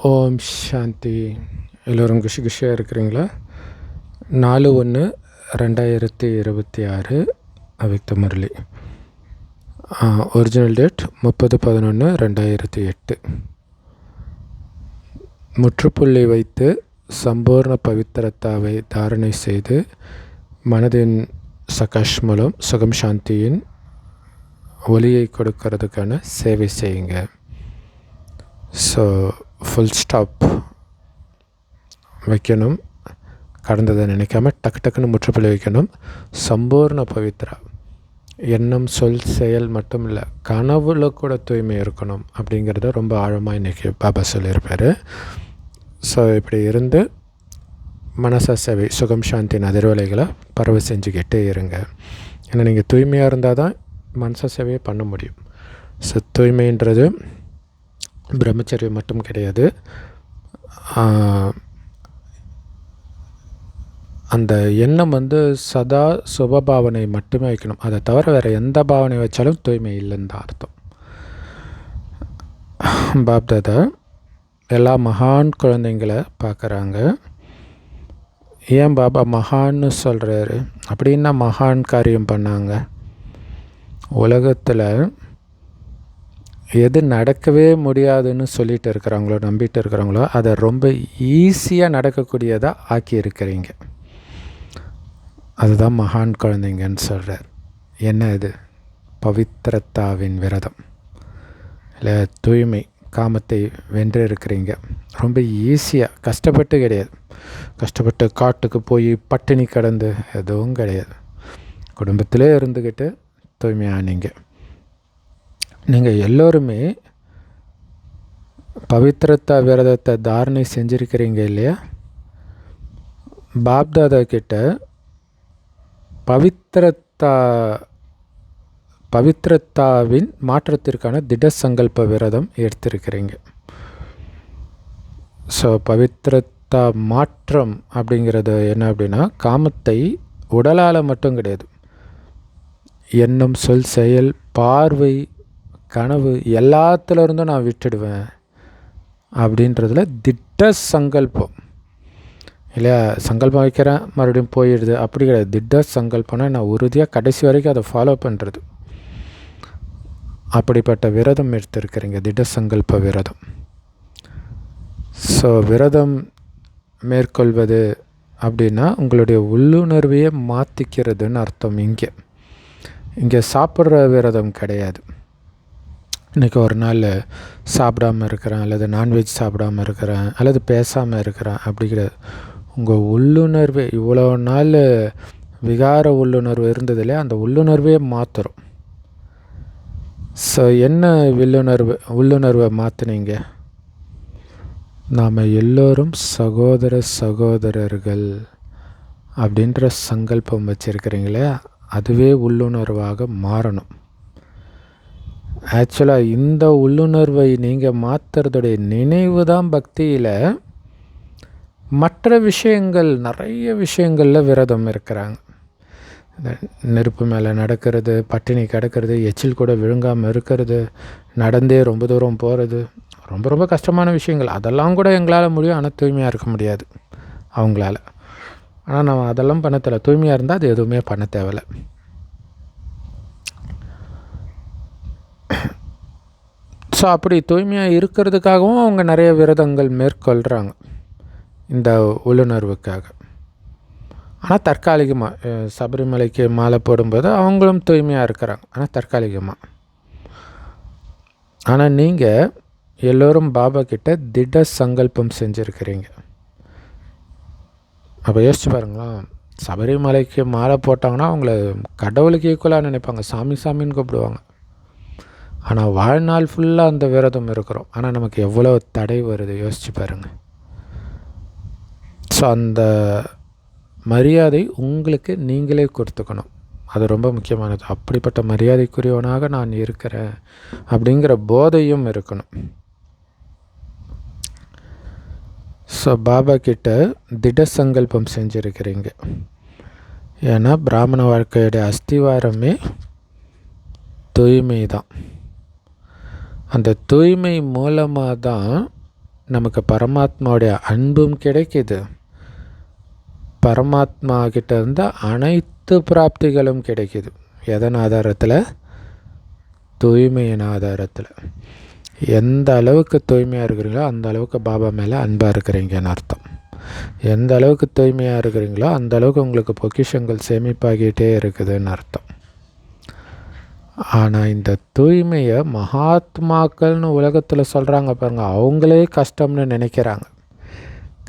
ஓம் சாந்தி. எல்லோரும் குஷி குஷியாக இருக்கிறீங்களா? 4/1/2026 அவ்யக்த முரளி. Original date 30/11/2008. முற்றுப்புள்ளி வைத்து சம்பூர்ண பவித்திரத்தாவை தாரணை செய்து மனதின் சகாஷ் மூலம் சுகம் சாந்தியின் ஒளியை கொடுக்கறதுக்கான சேவை செய்யுங்க. ஸோ ஃபுல் ஸ்டாப் வைக்கணும். கடந்ததை நினைக்காம டக்குன்னு முற்றுப்புள்ளி வைக்கணும். சம்பூர்ண பவித்ரா எண்ணம் சொல் செயல் மட்டும் இல்லை, கனவுல கூட தூய்மை இருக்கணும் அப்படிங்கிறத ரொம்ப ஆழமாக இன்றைக்கி பாபா சொல்லியிருப்பார். ஸோ இப்படி இருந்து மனசா சேவை சுகம் சாந்தியின் அதிர்வலைகளை பரவ செஞ்சுக்கிட்டே இருங்க. ஏன்னா நீங்கள் தூய்மையாக இருந்தால் தான் மனசா சேவையை பண்ண முடியும். ஸோ தூய்மைன்றது பிரம்மச்சரியம் மட்டும் கிடையாது. அந்த எண்ணம் சதா சுபபாவனை மட்டுமே வைக்கணும். அதை தவிர வேறு எந்த பாவனை வச்சாலும் தூய்மை இல்லைன்னு தான் அர்த்தம். பாப்தாதா எல்லா மகான் குழந்தைங்களை பார்க்குறாங்க. ஏன் பாபா மகான்னு சொல்கிறாரு? அப்படின்னா மகான் காரியம் பண்ணாங்க. உலகத்தில் எது நடக்கவே முடியாதுன்னு சொல்லிட்டு இருக்கிறாங்களோ, நம்பிட்டு இருக்கிறாங்களோ, அதை ரொம்ப ஈஸியாக நடக்கக்கூடியதாக ஆக்கி இருக்கிறீங்க. அதுதான் மகான் குழந்தைங்கன்னு சொல்கிறார். என்ன இது? பவித்திரத்தாவின் விரதம் இல்லை, தூய்மை, காமத்தை வென்று இருக்கிறீங்க. ரொம்ப ஈஸியாக, கஷ்டப்பட்டு கிடையாது. கஷ்டப்பட்டு காட்டுக்கு போய் பட்டினி கடந்து எதுவும் கிடையாது. குடும்பத்திலே இருந்துக்கிட்டு தூய்மையானீங்க. நீங்கள் எல்லோருமே பவித்திரத்தா விரதத்தை தாரணை செஞ்சுருக்கிறீங்க இல்லையா? பாப்தாதா கிட்ட பவித்திரத்தாவின் மாற்றத்திற்கான திட சங்கல்ப விரதம் எடுத்திருக்கிறீங்க. ஸோ பவித்திரத்தா மாற்றம் அப்படிங்கிறது என்ன அப்படின்னா, காமத்தை உடலால் மட்டும் கிடையாது, எண்ணம் சொல் செயல் பார்வை கனவு எல்லாத்துலேருந்தும் நான் விட்டுடுவேன் அப்படின்றதுல திட்ட சங்கல்பம் இல்லையா? சங்கல்பம் வைக்கிறேன் மறுபடியும் போயிடுது அப்படி கிடையாது. திட்ட சங்கல்பம்னா நான் உறுதியாக கடைசி வரைக்கும் அதை ஃபாலோ பண்ணுறது. அப்படிப்பட்ட விரதம் எடுத்திருக்கிறீங்க, திட சங்கல்ப விரதம். ஸோ விரதம் மேற்கொள்வது அப்படின்னா உங்களுடைய உள்ளுணர்வையே மாற்றிக்கிறதுன்னு அர்த்தம். இங்கே சாப்பிட்ற விரதம் கிடையாது. இன்றைக்கி ஒரு நாள் சாப்பிடாமல் இருக்கிறேன், அல்லது நான்வெஜ் சாப்பிடாமல் இருக்கிறேன், அல்லது பேசாமல் இருக்கிறேன் அப்படி கிடையாது. உங்கள் உள்ளுணர்வு இவ்வளோ நாள் விகார உள்ளுணர்வு இருந்ததில்லே, அந்த உள்ளுணர்வே மாற்றுறோம். ஸோ என்ன உள்ளுணர்வை மாற்றினீங்க? நாம் எல்லோரும் சகோதரர்கள் அப்படின்ற சங்கல்பம் வச்சுருக்கிறீங்களே, அதுவே உள்ளுணர்வாக மாறணும். ஆக்சுவலாக இந்த உள்ளுணர்வை நீங்கள் மாற்றுறதுடைய நினைவு தான் பக்தியில் மற்ற விஷயங்கள், நிறைய விஷயங்களில் விரதம் இருக்கிறாங்க. நெருப்பு மேலே நடக்கிறது, பட்டினி கிடக்கிறது, எச்சில் கூட விழுங்காமல் இருக்கிறது, நடந்தே ரொம்ப தூரம் போகிறது, ரொம்ப ரொம்ப கஷ்டமான விஷயங்கள். அதெல்லாம் கூட எங்களால் முடியும், ஆனால் தூய்மையாக இருக்க முடியாது அவங்களால. ஆனால் நான் அதெல்லாம் பண்ண தேவை. தூய்மையாக இருந்தால் அது எதுவுமே பண்ண தேவையில்லை. ஸோ அப்படி தூய்மையாக இருக்கிறதுக்காகவும் அவங்க நிறைய விரதங்கள் மேற்கொள்கிறாங்க இந்த உள்ளுணர்வுக்காக. ஆனால் தற்காலிகமாக சபரிமலைக்கு மாலை போடும்போது அவங்களும் தூய்மையாக இருக்கிறாங்க, ஆனால் தற்காலிகமாக. ஆனால் நீங்கள் எல்லோரும் பாபா கிட்ட திட சங்கல்பம் செஞ்சுருக்கிறீங்க. அப்போ யோசிச்சு பாருங்களா, சபரிமலைக்கு மாலை போட்டாங்கன்னா அவங்கள கடவுளுக்கு ஈக்குவலாக நினைப்பாங்க, சாமின்னு கூப்பிடுவாங்க. ஆனால் வாழ்நாள் ஃபுல்லாக அந்த விரதம் இருக்கிறோம். ஆனால் நமக்கு எவ்வளோ தடை வருது யோசிச்சு பாருங்கள். ஸோ அந்த மரியாதை உங்களுக்கு நீங்களே கொடுத்துக்கணும். அது ரொம்ப முக்கியமானது. அப்படிப்பட்ட மரியாதைக்குரியவனாக நான் இருக்கிறேன் அப்படிங்கிற போதையும் இருக்கணும். ஸோ பாபா கிட்ட திட சங்கல்பம் செஞ்சுருக்கிறீங்க. ஏன்னா பிராமண வாழ்க்கையுடைய அஸ்திவாரமே தூய்மை தான். அந்த தூய்மை மூலமாக தான் நமக்கு பரமாத்மாவுடைய அன்பும் கிடைக்கிது, பரமாத்மா கிட்ட இருந்த அனைத்து பிராப்திகளும் கிடைக்கிது. எதன் ஆதாரத்தில்? தூய்மையின் ஆதாரத்தில். எந்த அளவுக்கு தூய்மையாக இருக்கிறீங்களோ அந்த அளவுக்கு பாபா மேலே அன்பாக இருக்கிறீங்கன்னு அர்த்தம். எந்த அளவுக்கு தூய்மையாக இருக்கிறீங்களோ அந்த அளவுக்கு உங்களுக்கு பொக்கிஷங்கள் சேமிப்பாகிட்டே இருக்குதுன்னு அர்த்தம். ஆனால் இந்த தூய்மையை மகாத்மாக்கள்னு உலகத்தில் சொல்கிறாங்க பாருங்கள், அவங்களே கஷ்டம்னு நினைக்கிறாங்க.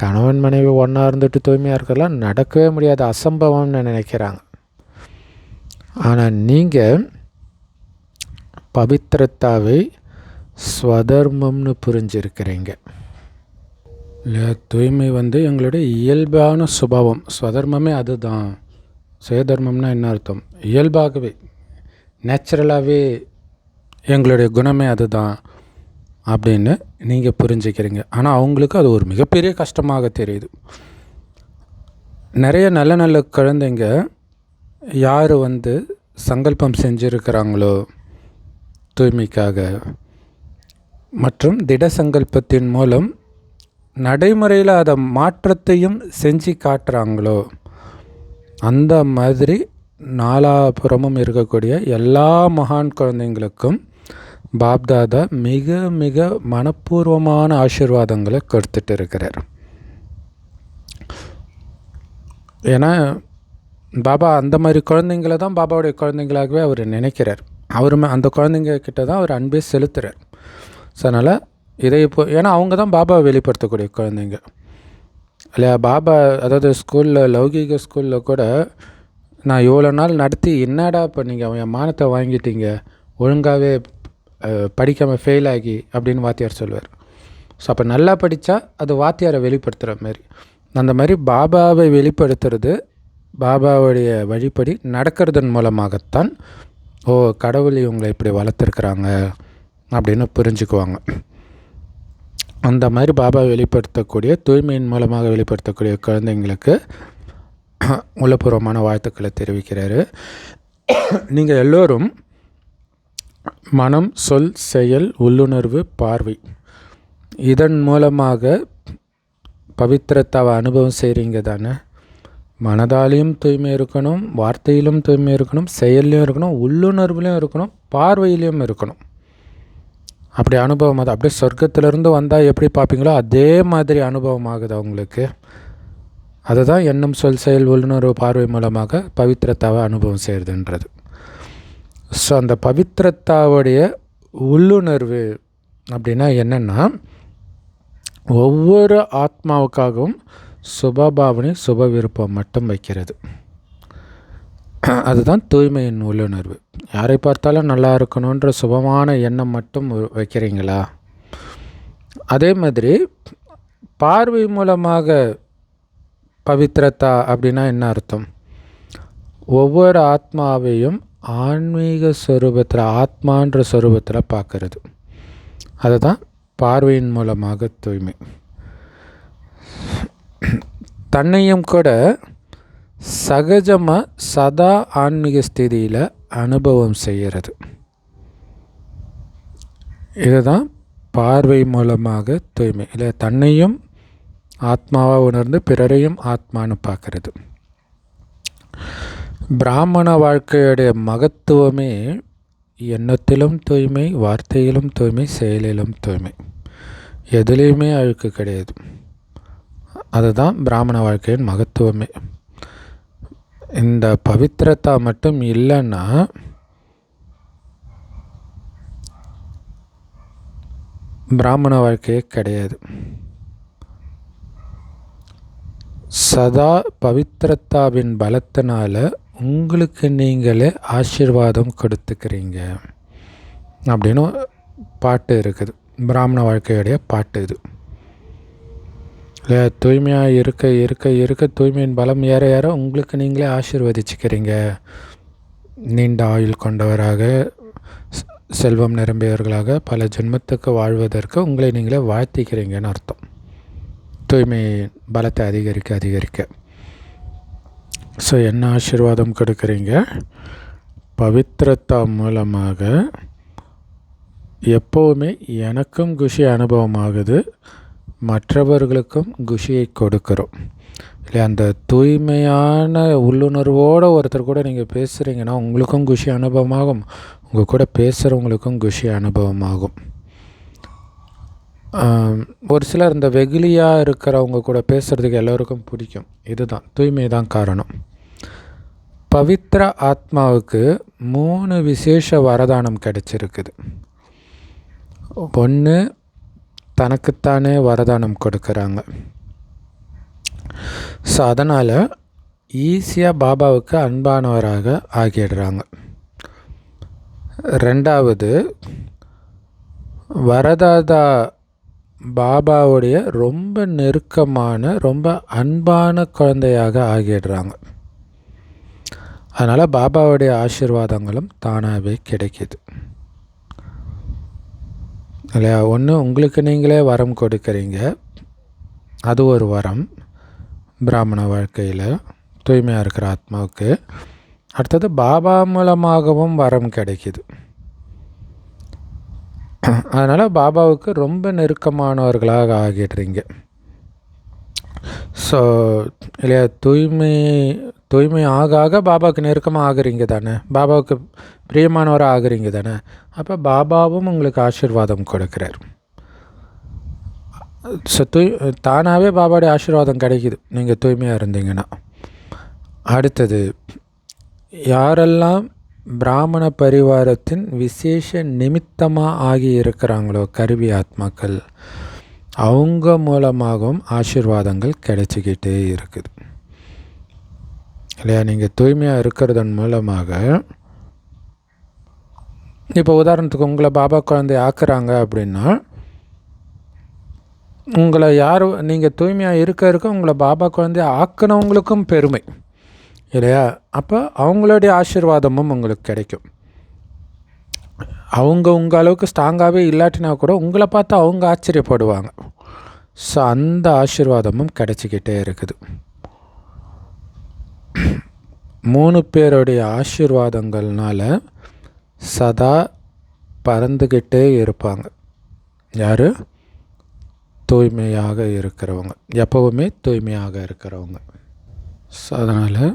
கணவன் மனைவி ஒன்றா இருந்துட்டு தூய்மையாக இருக்கலாம் நடக்கவே முடியாது, அசம்பவம்னு நினைக்கிறாங்க. ஆனால் நீங்கள் பவித்திரத்தாவை ஸ்வதர்மம்னு புரிஞ்சிருக்கிறீங்க இல்லையா? தூய்மை எங்களுடைய இயல்பான சுபாவம். ஸ்வதர்மமே அதுதான். சுயதர்மம்னா என்ன அர்த்தம்? இயல்பாகவே நேச்சுரலாகவே எங்களுடைய குணமே அதுதான் அப்படின்னு நீங்கள் புரிஞ்சுக்கிறீங்க. ஆனால் அவங்களுக்கு அது ஒரு மிகப்பெரிய கஷ்டமாக தெரியுது. நிறைய நல்ல நல்ல குழந்தைங்க யார் சங்கல்பம் செஞ்சுருக்கிறாங்களோ தூய்மைக்காக மற்றும் திட சங்கல்பத்தின் மூலம் நடைமுறையில் அதை மாற்றத்தையும் செஞ்சு காட்டுறாங்களோ அந்த மாதிரி நாலாபுறமும் இருக்கக்கூடிய எல்லா மகான் குழந்தைங்களுக்கும் பாப்தாதா மிக மிக மனப்பூர்வமான ஆசீர்வாதங்களை கொடுத்துட்டு இருக்கிறார். ஏன்னா பாபா அந்த மாதிரி குழந்தைங்கள தான் பாபாவுடைய குழந்தைங்களாகவே அவர் நினைக்கிறார். அந்த குழந்தைங்க கிட்ட தான் அவர் அன்பே செலுத்துகிறார். ஸோ அதனால் இதை ஏன்னா அவங்க தான் பாபாவை வெளிப்படுத்தக்கூடிய குழந்தைங்க இல்லையா? பாபா அதாவது ஸ்கூலில், லௌகீக ஸ்கூலில் கூட நான் இவ்வளோ நாள் நடத்தி என்னடா பண்ணீங்க, அவன் என் மானத்தை வாங்கிட்டீங்க, ஒழுங்காகவே படிக்காமல் ஃபெயில் ஆகி அப்படின்னு வாத்தியார் சொல்லுவார். ஸோ அப்போ நல்லா படித்தா அது வாத்தியாரை வெளிப்படுத்துகிற மாதிரி, அந்த மாதிரி பாபாவை வெளிப்படுத்துறது பாபாவுடைய வழிப்படி நடக்கிறதன் மூலமாகத்தான் கடவுள் இவங்களை இப்படி வளர்த்துருக்குறாங்க அப்படின்னு புரிஞ்சுக்குவாங்க. அந்த மாதிரி பாபா வெளிப்படுத்தக்கூடிய தூய்மையின் மூலமாக வெளிப்படுத்தக்கூடிய குழந்தைங்களுக்கு உள்ளபூர்வமான வாழ்த்துக்களை தெரிவிக்கிறாரு. நீங்கள் எல்லோரும் மனம், சொல், செயல், உள்ளுணர்வு, பார்வை இதன் மூலமாக பவித்திரத்தாவை அனுபவம் செய்கிறீங்க தானே? மனதாலையும் தூய்மை இருக்கணும், வார்த்தையிலும் தூய்மை இருக்கணும், செயல்லையும் இருக்கணும், உள்ளுணர்வுலையும் இருக்கணும், பார்வையிலையும் இருக்கணும். அப்படி அனுபவம் அது அப்படியே சொர்க்கத்திலேருந்து வந்தால் எப்படி பார்ப்பீங்களோ அதே மாதிரி அனுபவம் ஆகுது அவங்களுக்கு. அதுதான் எண்ணம், சொல், செயல், உள்ளுணர்வு, பார்வை மூலமாக பவித்திரத்தாவை அனுபவம் செய்கிறதுன்றது. ஸோ அந்த பவித்திரத்தாவுடைய உள்ளுணர்வு அப்படின்னா என்னென்னா, ஒவ்வொரு ஆத்மாவுக்காகவும் சுபபாவனை, சுப விருப்பம் மட்டும் வைக்கிறது. அதுதான் தூய்மையின் உள்ளுணர்வு. யாரை பார்த்தாலும் நல்லா இருக்கணுன்ற சுபமான எண்ணம் மட்டும் வைக்கிறீங்களா? அதே மாதிரி பார்வை மூலமாக பவித்திரத்தா அப்படின்னா என்ன அர்த்தம்? ஒவ்வொரு ஆத்மாவையும் ஆன்மீக ஸ்வரூபத்தில், ஆத்மான்ற ஸ்வரூபத்தில் பார்க்கறது. அதுதான் பார்வையின் மூலமாக தூய்மை. தன்னையும் கூட சகஜமாக சதா ஆன்மீக ஸ்திதியில் அனுபவம் செய்கிறது. இதுதான் பார்வை மூலமாக தூய்மை. இல்லை, தன்னையும் ஆத்மாவாக உணர்ந்து பிறரையும் ஆத்மான்னு பார்க்கறது. பிராமண வாழ்க்கையுடைய மகத்துவமே எண்ணத்திலும் தூய்மை, வார்த்தையிலும் தூய்மை, செயலிலும் தூய்மை. எதுலேயுமே அழுக்கு கிடையாது. அதுதான் பிராமண வாழ்க்கையின் மகத்துவமே. இந்த பவித்திரத்தா மட்டும் இல்லைன்னா பிராமண வாழ்க்கையே கிடையாது. சதா பவித்திரத்தாவின் பலத்தினால உங்களுக்கு நீங்களே ஆசீர்வாதம் கொடுத்துக்கிறீங்க அப்படின்னு பாட்டு இருக்குது. பிராமண வாழ்க்கையுடைய பாட்டு இது. இல்லை, தூய்மையாக இருக்க இருக்க இருக்க தூய்மையின் பலம் ஏற ஏற உங்களுக்கு நீங்களே ஆசீர்வதிச்சுக்கிறீங்க. நீண்ட ஆயுள் கொண்டவராக, செல்வம் நிரம்பியவர்களாக பல ஜென்மத்துக்கு வாழ்வதற்கு உங்களை நீங்களே வாழ்த்திக்கிறீங்கன்னு அர்த்தம். தூய்மை பலத்தை அதிகரிக்க அதிகரிக்க. ஸோ என்ன ஆசீர்வாதம் கொடுக்குறீங்க? பவித்திரத்தா மூலமாக எப்போவுமே எனக்கும் குஷி அனுபவமாகுது, மற்றவர்களுக்கும் குஷியை கொடுக்குறோம் இல்லை. அந்த தூய்மையான உள்ளுணர்வோடு ஒருத்தர் கூட நீங்கள் பேசுகிறீங்கன்னா உங்களுக்கும் குஷி அனுபவமாகும், உங்கள் கூட பேசுகிறவங்களுக்கும் குஷி அனுபவமாகும். ஒரு சிலர் இந்த வெகுளியாக இருக்கிறவங்க கூட பேசுகிறதுக்கு எல்லோருக்கும் பிடிக்கும். இதுதான் தூய்மை தான் காரணம். பவித்ர ஆத்மாவுக்கு 3 விசேஷ வரதானம் கிடைச்சிருக்குது. ஒன்று, தனக்குத்தானே வரதானம் கொடுக்குறாங்க. ஸோ அதனால் ஈஸியாக பாபாவுக்கு அன்பானவராக ஆகிடுறாங்க. ரெண்டாவது, வரதாதா பாபாவுடைய ரொம்ப நெருக்கமான ரொம்ப அன்பான குழந்தையாக ஆகிடுறாங்க. அதனால் பாபாவுடைய ஆசீர்வாதங்களும் தானாகவே கிடைக்கிது இல்லையா. ஒன்று, உங்களுக்கு நீங்களே வரம் கொடுக்குறீங்க, அது ஒரு வரம் பிராமண வாழ்க்கையில் தூய்மையாக இருக்கிற ஆத்மாவுக்கு. அடுத்தது பாபா மூலமாகவும் வரம் கிடைக்கிது. அதனால் பாபாவுக்கு ரொம்ப நெருக்கமானவர்களாக ஆகிடுறீங்க. ஸோ இல்லையா, தூய்மை ஆக ஆக பாபாவுக்கு நெருக்கமாக ஆகுறீங்க தானே, பாபாவுக்கு பிரியமானவராக ஆகுறீங்க தானே. அப்போ பாபாவும் உங்களுக்கு ஆசீர்வாதம் கொடுக்குறார். ஸோ தானாகவே பாபாவுடைய ஆசீர்வாதம் கிடைக்கிது நீங்கள் தூய்மையாக இருந்தீங்கன்னா. அடுத்தது, யாரெல்லாம் பிராமண பரிவாரத்தின் விசேஷ நிமித்தமாக ஆகி இருக்கிறாங்களோ கருவி ஆத்மாக்கள், அவங்க மூலமாகவும் ஆசீர்வாதங்கள் கிடைச்சிக்கிட்டே இருக்குது இல்லையா. நீங்கள் தூய்மையாக இருக்கிறதன் மூலமாக, இப்போ உதாரணத்துக்கு உங்களை பாபா குழந்தை ஆக்குறாங்க அப்படின்னா, உங்களை நீங்கள் தூய்மையாக இருக்க உங்களை பாபா குழந்தை ஆக்கினவங்களுக்கும் பெருமை இல்லையா. அப்போ அவங்களுடைய ஆசீர்வாதமும் உங்களுக்கு கிடைக்கும். அவங்க உங்கள் அளவுக்கு ஸ்ட்ராங்காகவே இல்லாட்டினா கூட உங்களை பார்த்து அவங்க ஆச்சரியப்படுவாங்க. ஸோ அந்த ஆசீர்வாதமும் கிடைச்சிக்கிட்டே இருக்குது. 3 பேருடைய ஆசீர்வாதங்கள்னால சதா பறந்துக்கிட்டே இருப்பாங்க. யார்? தூய்மையாக இருக்கிறவங்க, எப்போவுமே தூய்மையாக இருக்கிறவங்க. ஸோ அதனால்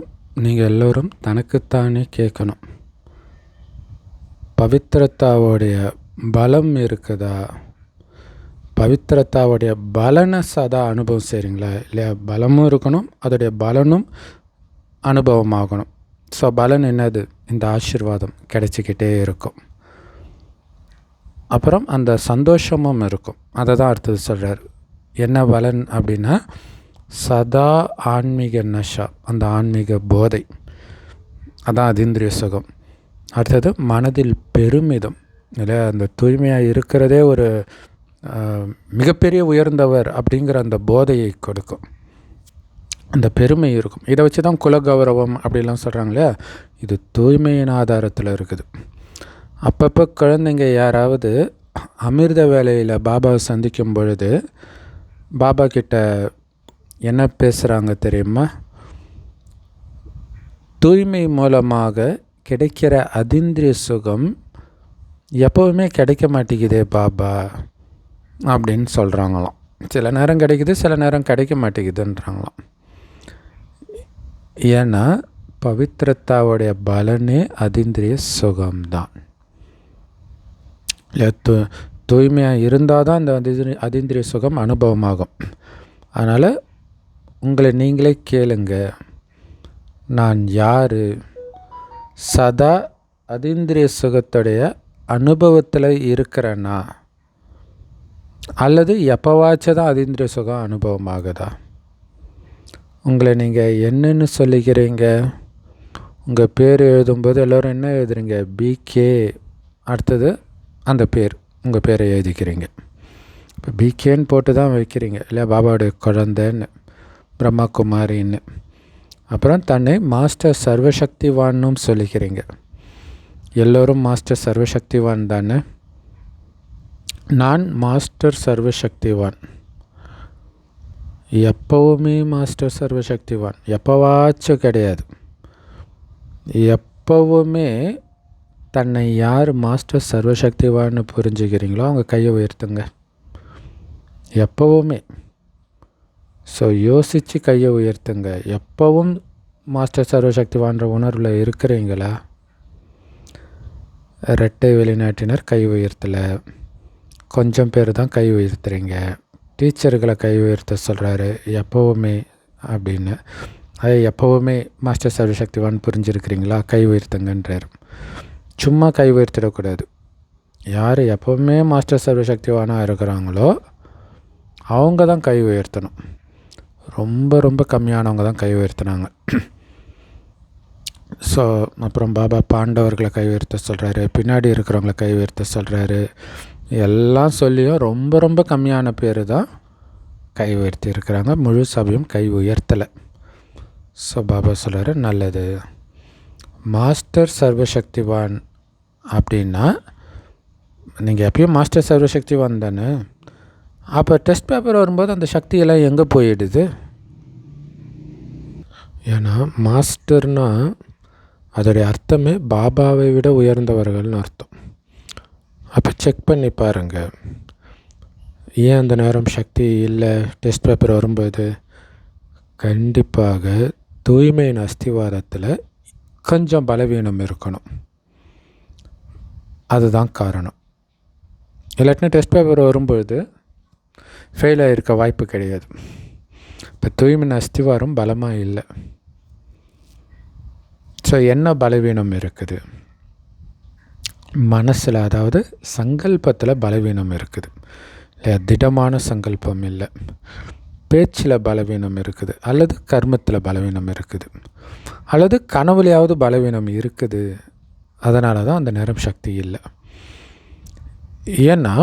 நீங்கள் எல்லோரும் தனக்குத்தானே கேட்கணும், பவித்ரத்தாவுடைய பலம் இருக்குதா, பவித்ரத்தாவுடைய பலனை சதா அனுபவம் செய்கிறீங்களா இல்லையா. பலமும் இருக்கணும், அதோடைய பலனும் அனுபவமாகணும். ஸோ பலன் என்னது? இந்த ஆசீர்வாதம் கிடைச்சிக்கிட்டே இருக்கும். அப்புறம் அந்த சந்தோஷமும் இருக்கும். அதை தான் அடுத்தது சொல்கிறார். என்ன பலன் அப்படின்னா, சதா ஆன்மீக நஷா, அந்த ஆன்மீக போதை, அதான் அதீந்திரிய சுகம். அடுத்தது மனதில் பெருமிதம் இல்லை, அந்த தூய்மையாக இருக்கிறதே ஒரு மிகப்பெரிய உயர்ந்தவர் அப்படிங்கிற அந்த போதையை கொடுக்கும், அந்த பெருமை இருக்கும். இதை வச்சு தான் குலகௌரவம் அப்படிலாம் சொல்கிறாங்க இல்லையா. இது தூய்மையின் ஆதாரத்தில் இருக்குது. அப்பப்போ குழந்தைங்க யாராவது அமிர்த வேலையில் பாபாவை சந்திக்கும் பொழுது பாபா கிட்ட என்ன பேசுகிறாங்க தெரியுமா? தூய்மை மூலமாக கிடைக்கிற அதீந்திரிய சுகம் எப்போவுமே கிடைக்க மாட்டேங்குதே பாபா அப்படின்னு சொல்கிறாங்களாம். சில நேரம் கிடைக்குது, சில நேரம் கிடைக்க மாட்டேங்குதுன்றாங்களாம். ஏன்னா பவித்ரத்தாவுடைய பலனே அதீந்திரிய சுகம்தான். இல்லை, தூய்மையாக இருந்தால் தான் அந்த அதீந்திரிய சுகம் அனுபவமாகும். அதனால் உங்களை நீங்களே கேளுங்க, நான் யார்? சதா அதீந்திரிய சுகத்துடைய அனுபவத்தில் இருக்கிறேன்னா, அல்லது எப்போவாச்சும் தான் அதீந்திரிய சுகம் அனுபவமாகுதா? உங்களை நீங்கள் என்னென்னு சொல்லிக்கிறீங்க? உங்கள் பேர் எழுதும்போது எல்லோரும் என்ன எழுதுறீங்க? பிகே, அடுத்தது அந்த பேர், உங்கள் பேரை எழுதிக்கிறீங்க. இப்போ பிகேன்னு போட்டு தான் வைக்கிறீங்க இல்லையா, பாபாவுடைய குழந்தைன்னு, பிரம்மா குமாரின்னு. அப்புறம் தன்னை மாஸ்டர் சர்வசக்திவான்னும் சொல்லிக்கிறீங்க. எல்லோரும் மாஸ்டர் சர்வசக்திவான் தானே. நான் மாஸ்டர் சர்வசக்திவான், எப்போவுமே மாஸ்டர் சர்வசக்திவான், எப்போவாச்சும் கிடையாது. எப்போவுமே தன்னை யார் மாஸ்டர் சர்வசக்திவான்னு புரிஞ்சுக்கிறீங்களோ அவங்க கையை உயர்த்துங்க. எப்போவுமே. ஸோ யோசித்து கையை உயர்த்துங்க. எப்போவும் மாஸ்டர் சர்வசக்திவான்ற உணர்வில் இருக்கிறீங்களா? இரட்டை வெளிநாட்டினர் கை உயர்த்தலை, கொஞ்சம் பேர் தான் கை உயர்த்துறீங்க. டீச்சர்களை கை உயர்த்த சொல்கிறாரு எப்போவுமே அப்படின்னு. அது எப்போவுமே மாஸ்டர் சர்வசக்திவான் புரிஞ்சுருக்கிறீங்களா? கை உயர்த்துங்கன்றார். சும்மா கை உயர்த்திடக்கூடாது. யார் எப்போவுமே மாஸ்டர் சர்வசக்திவானாக இருக்கிறாங்களோ அவங்க தான் கை உயர்த்தணும். ரொம்ப ரொம்ப கம்மியானவங்க தான் கை உயர்த்தினாங்க. ஸோ அப்புறம் பாபா பாண்டவர்களை கை உயர்த்த சொல்கிறாரு, பின்னாடி இருக்கிறவங்கள கை உயர்த்த சொல்கிறாரு. எல்லாம் சொல்லியும் ரொம்ப ரொம்ப கம்மியான பேர் தான் கை உயர்த்தி இருக்கிறாங்க. முழு சபையும் கை உயர்த்தலை. ஸோ பாபா சொல்கிறாரு, நல்லது. மாஸ்டர் சர்வசக்திவான் அப்படின்னா நீங்கள் எப்பயும் மாஸ்டர் சர்வசக்திவான் தானே. அப்போ டெஸ்ட் பேப்பர் வரும்போது அந்த சக்தியெல்லாம் எங்கே போயிடுது? ஏன்னா மாஸ்டர்னால் அதோடைய அர்த்தமே பாபாவை விட உயர்ந்தவர்கள்னு அர்த்தம். அப்போ செக் பண்ணி பாருங்கள், ஏன் அந்த நேரம் சக்தி இல்லை டெஸ்ட் பேப்பர் வரும்போது? கண்டிப்பாக தூய்மையின் அஸ்திவாரத்தில் கொஞ்சம் பலவீனம் இருக்கணும், அதுதான் காரணம். இல்லாட்டினா டெஸ்ட் பேப்பர் வரும்பொழுது ஃபெயில் ஆகிருக்க வாய்ப்பு கிடையாது. இப்போ தூய்மையின் அஸ்திவாரம் பலமாக இல்லை. ஸோ என்ன பலவீனம் இருக்குது? மனசில், அதாவது சங்கல்பத்தில் பலவீனம் இருக்குது இல்லையா? திடமான சங்கல்பம் இல்லை. பேச்சில் பலவீனம் இருக்குது, அல்லது கர்மத்தில் பலவீனம் இருக்குது, அல்லது கனவுலையாவது பலவீனம் இருக்குது. அதனால தான் அந்த நேரம் சக்தி இல்லை. ஏன்னா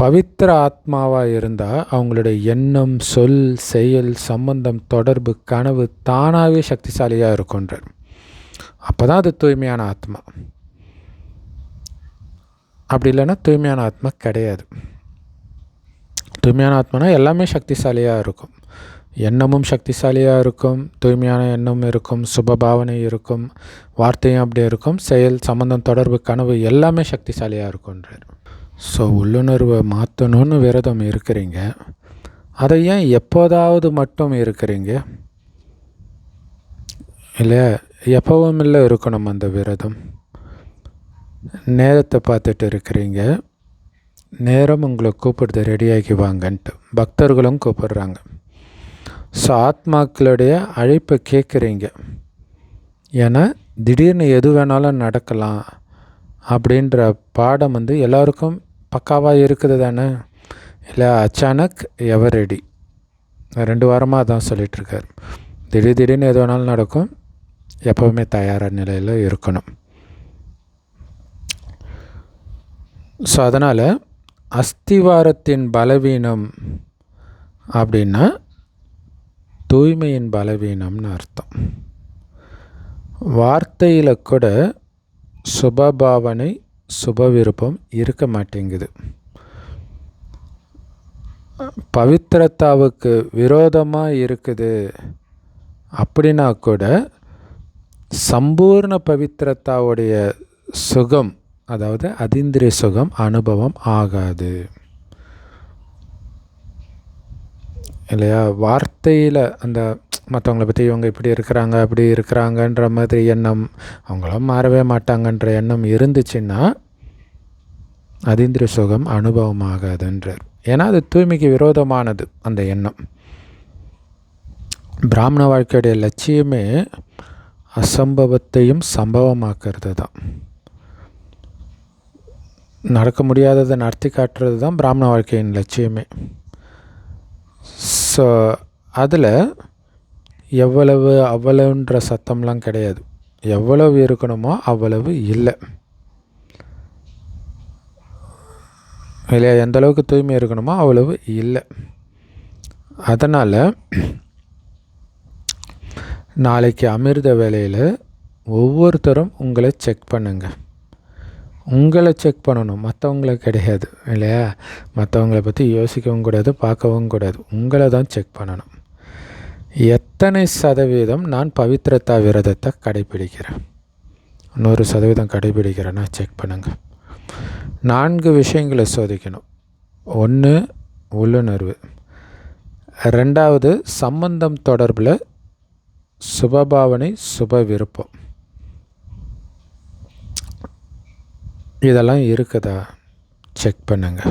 பவித்திர ஆத்மாவாக இருந்தால் அவங்களுடைய எண்ணம், சொல், செயல், சம்பந்தம், தொடர்பு, கனவு தானாகவே சக்திசாலியாக இருக்குன்றார். அப்போ தான் அது தூய்மையான ஆத்மா. அப்படி இல்லைன்னா தூய்மையான ஆத்மா கிடையாது. தூய்மையான ஆத்மானா எல்லாமே சக்திசாலியாக இருக்கும். எண்ணமும் சக்திசாலியாக இருக்கும், தூய்மையான எண்ணம் இருக்கும், சுபபாவனை இருக்கும், வார்த்தையும் அப்படி இருக்கும், செயல், சம்பந்தம், தொடர்பு, கனவு எல்லாமே சக்திசாலியாக இருக்குன்றார். ஸோ உள்ளுணர்வை மாற்றணும்னு விரதம் இருக்கிறீங்க. அதை ஏன் எப்போதாவது மட்டும் இருக்கிறீங்க? இல்லை, எப்பவும் இல்லை இருக்கணும் அந்த விரதம். நேரத்தை பார்த்துட்டு இருக்கிறீங்க. நேரம் உங்களை கூப்பிடுது, ரெடியாகி வாங்கன்ட்டு. பக்தர்களும் கூப்பிடுறாங்க. ஸோ ஆத்மாக்களுடைய அழைப்பை கேட்குறீங்க. ஏன்னா திடீர்னு எது வேணாலும் நடக்கலாம் அப்படின்ற பாடம் எல்லாருக்கும் பக்காவாக இருக்குது தானே. இல்லை, அச்சானக் எவர் ரெடி. 2 வாரமாக அதான் சொல்லிகிட்ருக்கார். திடீர்னு எது வேணாலும் நடக்கும், எப்போவுமே தயாராக நிலையில் இருக்கணும். ஸோ அதனால் அஸ்திவாரத்தின் பலவீனம் அப்படின்னா தூய்மையின் பலவீனம்னு அர்த்தம். வார்த்தையில் கூட சுபபாவனை, சுப விருப்பம் இருக்க மாட்டேங்குது. பவித்திரத்தாவுக்கு விரோதமாக இருக்குது அப்படின்னா கூட சம்பூர்ண பவித்திரத்தாவுடைய சுகம், அதாவது அதீந்திரிய சுகம் அனுபவம் ஆகாது இல்லையா? வார்த்தையில் அந்த மற்றவங்கள பற்றி இவங்க இப்படி இருக்கிறாங்க அப்படி இருக்கிறாங்கன்ற மாதிரி எண்ணம், அவங்களாம் மாறவே மாட்டாங்கன்ற எண்ணம் இருந்துச்சுன்னா அதீந்திரிய சுகம் அனுபவம் ஆகாதுன்றார். ஏன்னா அது தூய்மைக்கு விரோதமானது அந்த எண்ணம். பிராமண வாழ்க்கையுடைய லட்சியமே அசம்பவத்தையும் சம்பவமாக்கிறது தான். நடக்க முடியாததை நடத்தி காட்டுறது தான் பிராமண வாழ்க்கையின் லட்சியமே. ஸோ அதில் எவ்வளவு அவ்வளவுன்ற சத்தம்லாம் கிடையாது. எவ்வளவு இருக்கணுமோ அவ்வளவு இல்லை இல்லையா? எந்த அளவுக்கு தூய்மை இருக்கணுமோ அவ்வளவு இல்லை. அதனால் நாளைக்கு அமிர்த வேளையில் ஒவ்வொருத்தரும் உங்களை செக் பண்ணுங்கள். உங்களை செக் பண்ணணும், மற்றவங்கள கிடையாது இல்லையா? மற்றவங்கள பற்றி யோசிக்கவும் கூடாது, பார்க்கவும் கூடாது. உங்களை தான் செக் பண்ணணும். எத்தனை சதவீதம் நான் பவித்திரத்தா விரதத்தை கடைபிடிக்கிறேன்? 100% கடைபிடிக்கிறேன்னா செக் பண்ணுங்கள். 4 விஷயங்களை சோதிக்கணும். ஒன்று உள்ளுணர்வு, ரெண்டாவது சம்பந்தம் தொடர்பில் சுபபாவனை சுப விருப்பம். இதெல்லாம் இருக்குதா செக் பண்ணுங்க.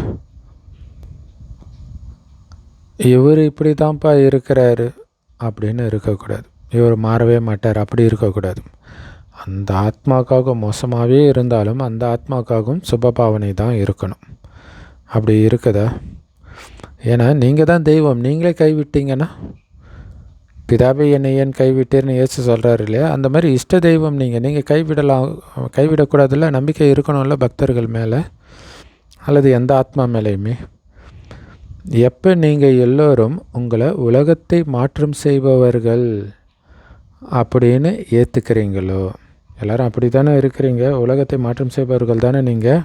இவர் இப்படி தான்ப்பா இருக்கிறாரு அப்படின்னு இருக்கக்கூடாது, இவர் மாறவே மாட்டார் அப்படி இருக்கக்கூடாது. அந்த ஆத்மாக்காக மோசமாகவே இருந்தாலும் அந்த ஆத்மாக்காகவும் சுபபாவனை தான் இருக்கணும். அப்படி இருக்குதா? ஏன்னா நீங்கள் தான் தெய்வம், நீங்களே கைவிட்டீங்கன்னா பிதாபை என்னை ஏன் கைவிட்டேர்னு இயேசு சொல்கிறாரு இல்லையா? அந்த மாதிரி இஷ்ட தெய்வம் நீங்கள் கைவிடலாம், கைவிடக்கூடாதுல்ல. நம்பிக்கை இருக்கணும்ல பக்தர்கள் மேலே அல்லது எந்த ஆத்மா மேலேயுமே. எப்போ நீங்கள் எல்லோரும் உங்களை உலகத்தை மாற்றம் செய்பவர்கள் அப்படின்னு ஏற்றுக்கிறீங்களோ, எல்லோரும் அப்படி தானே இருக்கிறீங்க, உலகத்தை மாற்றம் செய்பவர்கள் தானே நீங்கள்.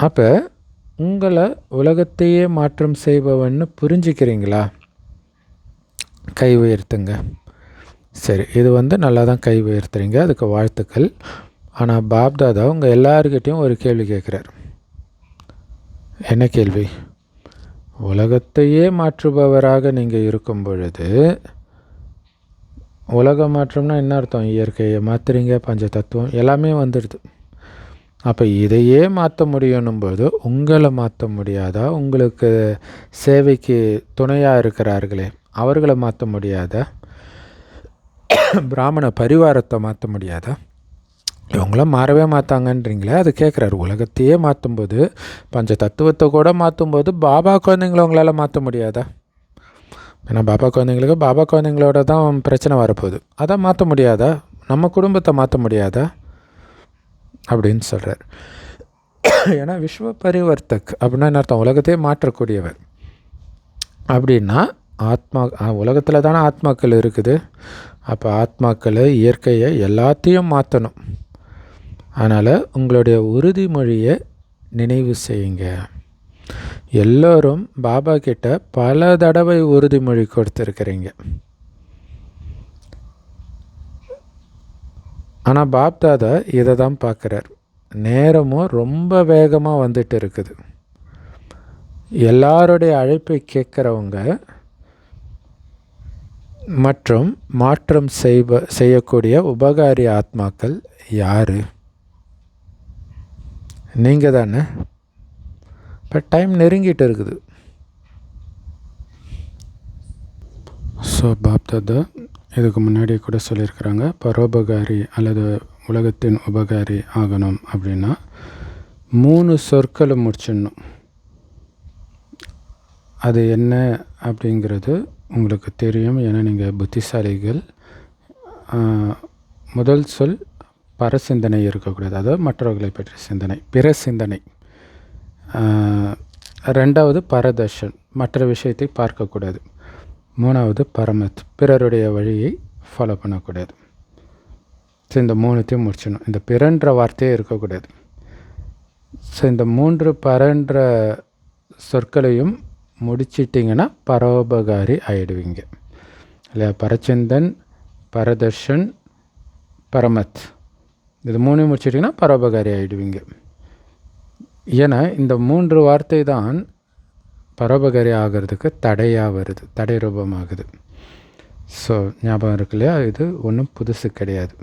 அப்போ உங்களை உலகத்தையே மாற்றம் செய்பவன்னு புரிஞ்சுக்கிறீங்களா? கை உயர்த்துங்க. சரி, இது நல்லா தான் கை உயர்த்துறீங்க, அதுக்கு வாழ்த்துக்கள். ஆனால் பாப்தாதா உங்கள் எல்லாருக்கிட்டையும் ஒரு கேள்வி கேட்குறார். என்ன கேள்வி? உலகத்தையே மாற்றுபவராக நீங்கள் இருக்கும் பொழுது, உலக மாற்றம்னா என்ன அர்த்தம்? இயற்கையை மாற்றுறீங்க, பஞ்ச தத்துவம் எல்லாமே வந்துடுது. அப்போ இதையே மாற்ற முடியணும் போது உங்களை மாற்ற முடியாதா? உங்களுக்கு சேவைக்கு துணையாக இருக்கிறார்களே அவர்களை மாற்ற முடியாதா? பிராமண பரிவாரத்தை மாற்ற முடியாதா? இவங்களாம் மாறவே மாற்றாங்கன்றீங்களே, அது கேட்குறாரு. உலகத்தையே மாற்றும்போது, பஞ்ச தத்துவத்தை கூட மாற்றும்போது பாபா குழந்தைங்கள உங்களால் மாற்ற முடியாதா? ஏன்னா பாபா குழந்தைங்களோட தான் பிரச்சனை வரப்போகுது. அதான் மாற்ற முடியாதா? நம்ம குடும்பத்தை மாற்ற முடியாதா அப்படின்னு சொல்கிறார். ஏன்னா விஸ்வ பரிவர்த்தக் அப்படின்னா என்ன அர்த்தம்? உலகத்தையே மாற்றக்கூடியவர். அப்படின்னா ஆத்மா உலகத்தில் தானே ஆத்மாக்கள் இருக்குது. அப்போ ஆத்மாக்களை, இயற்கையை எல்லாத்தையும் மாற்றணும். அதனால் உங்களுடைய உறுதிமொழியை நினைவு செய்யுங்க. எல்லோரும் பாபா கிட்ட பல தடவை உறுதிமொழி கொடுத்துருக்கிறீங்க. ஆனால் பாப்தாதா இதை தான் பார்க்குறார். நேரமும் ரொம்ப வேகமாக வந்துட்டு இருக்குது. எல்லாருடைய அழைப்பை கேட்குறவங்க மற்றும் மாற்றம் செய்யக்கூடிய உபகாரி ஆத்மாக்கள் யார்? நீங்கள் தானே. இப்போ டைம் நெருங்கிட்டு இருக்குது. ஸோ பாப்தாதா இதுக்கு முன்னாடி கூட சொல்லியிருக்கிறாங்க, பரோபகாரி அல்லது உலகத்தின் உபகாரி ஆகணும் அப்படின்னா 3 சொற்களை முடிச்சிடணும். அது என்ன அப்படிங்கிறது உங்களுக்கு தெரியும், ஏன்னா நீங்கள் புத்திசாலிகள். முதல் சொல் பரசிந்தனை இருக்கக்கூடாது, அதாவது மற்றவர்களை பற்றிய சிந்தனை, பிற சிந்தனை. ரெண்டாவது பரதர்ஷன், மற்ற விஷயத்தை பார்க்கக்கூடாது. மூணாவது பரமத், பிறருடைய வழியை ஃபாலோ பண்ணக்கூடாது. ஸோ இந்த 3த்தையும் முடிச்சிடணும். இந்த பிறன்ற வார்த்தையே இருக்கக்கூடாது. ஸோ இந்த 3 பரன்ற சொற்களையும் முடிச்சிட்டிங்கன்னா பரோபகாரி ஆகிடுவீங்க இல்லையா? பரச்சந்தன், பரதர்ஷன், பரமத், இது 3 முடிச்சிட்டிங்கன்னா பரோபகாரி ஆகிடுவீங்க. ஏன்னா இந்த 3 வார்த்தை தான் பரோபகாரி ஆகிறதுக்கு தடையாக வருது, தடை ரூபமாகுது. ஸோ ஞாபகம் இருக்கு இல்லையா? இது ஒன்றும் புதுசு கிடையாது.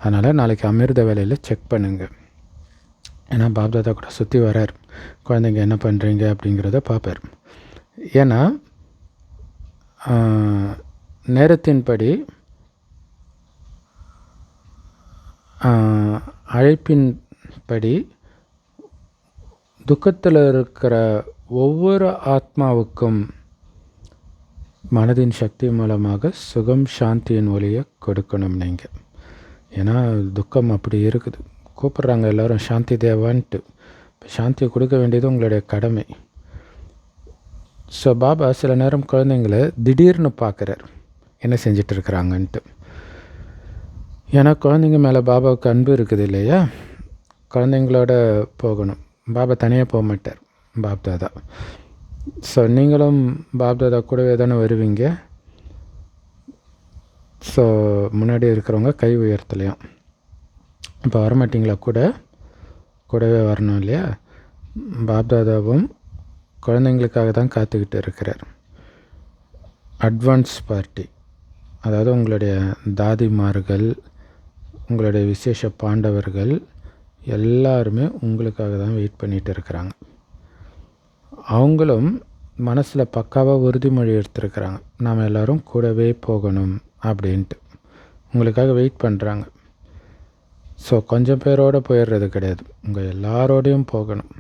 அதனால் நாளைக்கு அமிர்த வேலையில் செக் பண்ணுங்கள். ஏன்னா பாப்தாதா கூட சுற்றி வரார், குழந்தைங்க என்ன பண்ணுறீங்க அப்படிங்கிறத பார்ப்பார். ஏன்னா நேரத்தின்படி அழைப்பின்படி துக்கத்தில் இருக்கிற ஒவ்வொரு ஆத்மாவுக்கும் மனதின் சக்தி மூலமாக சுகம் சாந்தியின் ஒளியை கொடுக்கணும் நீங்கள். ஏன்னா துக்கம் அப்படி இருக்குது, கூப்பிட்றாங்க எல்லோரும் சாந்தி தேவான்ட்டு. சாந்தியை கொடுக்க வேண்டியது உங்களுடைய கடமை. ஸோ பாபா சில நேரம் குழந்தைங்களை திடீர்னு பார்க்குறார் என்ன செஞ்சிட்ருக்குறாங்கன்ட்டு. ஏன்னா குழந்தைங்க மேலே பாபாவுக்கு அன்பு இருக்குது இல்லையா? குழந்தைங்களோட போகணும். பாபா தனியாக போக மாட்டார், பாப்தாதா. ஸோ நீங்களும் பாப்தாதா கூடவே தானே வருவீங்க. ஸோ முன்னாடி இருக்கிறவங்க கை உயர்த்தலையும் இப்போ வரமாட்டிங்களா? கூடவே வரணும் இல்லையா? பாப்தாதாவும் குழந்தைங்களுக்காக தான் காத்துக்கிட்டு இருக்கிறார். அட்வான்ஸ் பார்ட்டி, அதாவது உங்களுடைய தாதிமார்கள், உங்களுடைய விசேஷ பாண்டவர்கள் எல்லாருமே உங்களுக்காக தான் வெயிட் பண்ணிகிட்டு இருக்கிறாங்க. அவங்களும் மனசில் பக்காவாக உறுதிமொழி எடுத்துருக்குறாங்க, நாம் எல்லோரும் கூடவே போகணும் அப்படின்ட்டு உங்களுக்காக வெயிட் பண்ணுறாங்க. ஸோ கொஞ்சம் பேரோடு போயிடுறது கிடையாது, உங்கள் எல்லாரோடையும் போகணும்.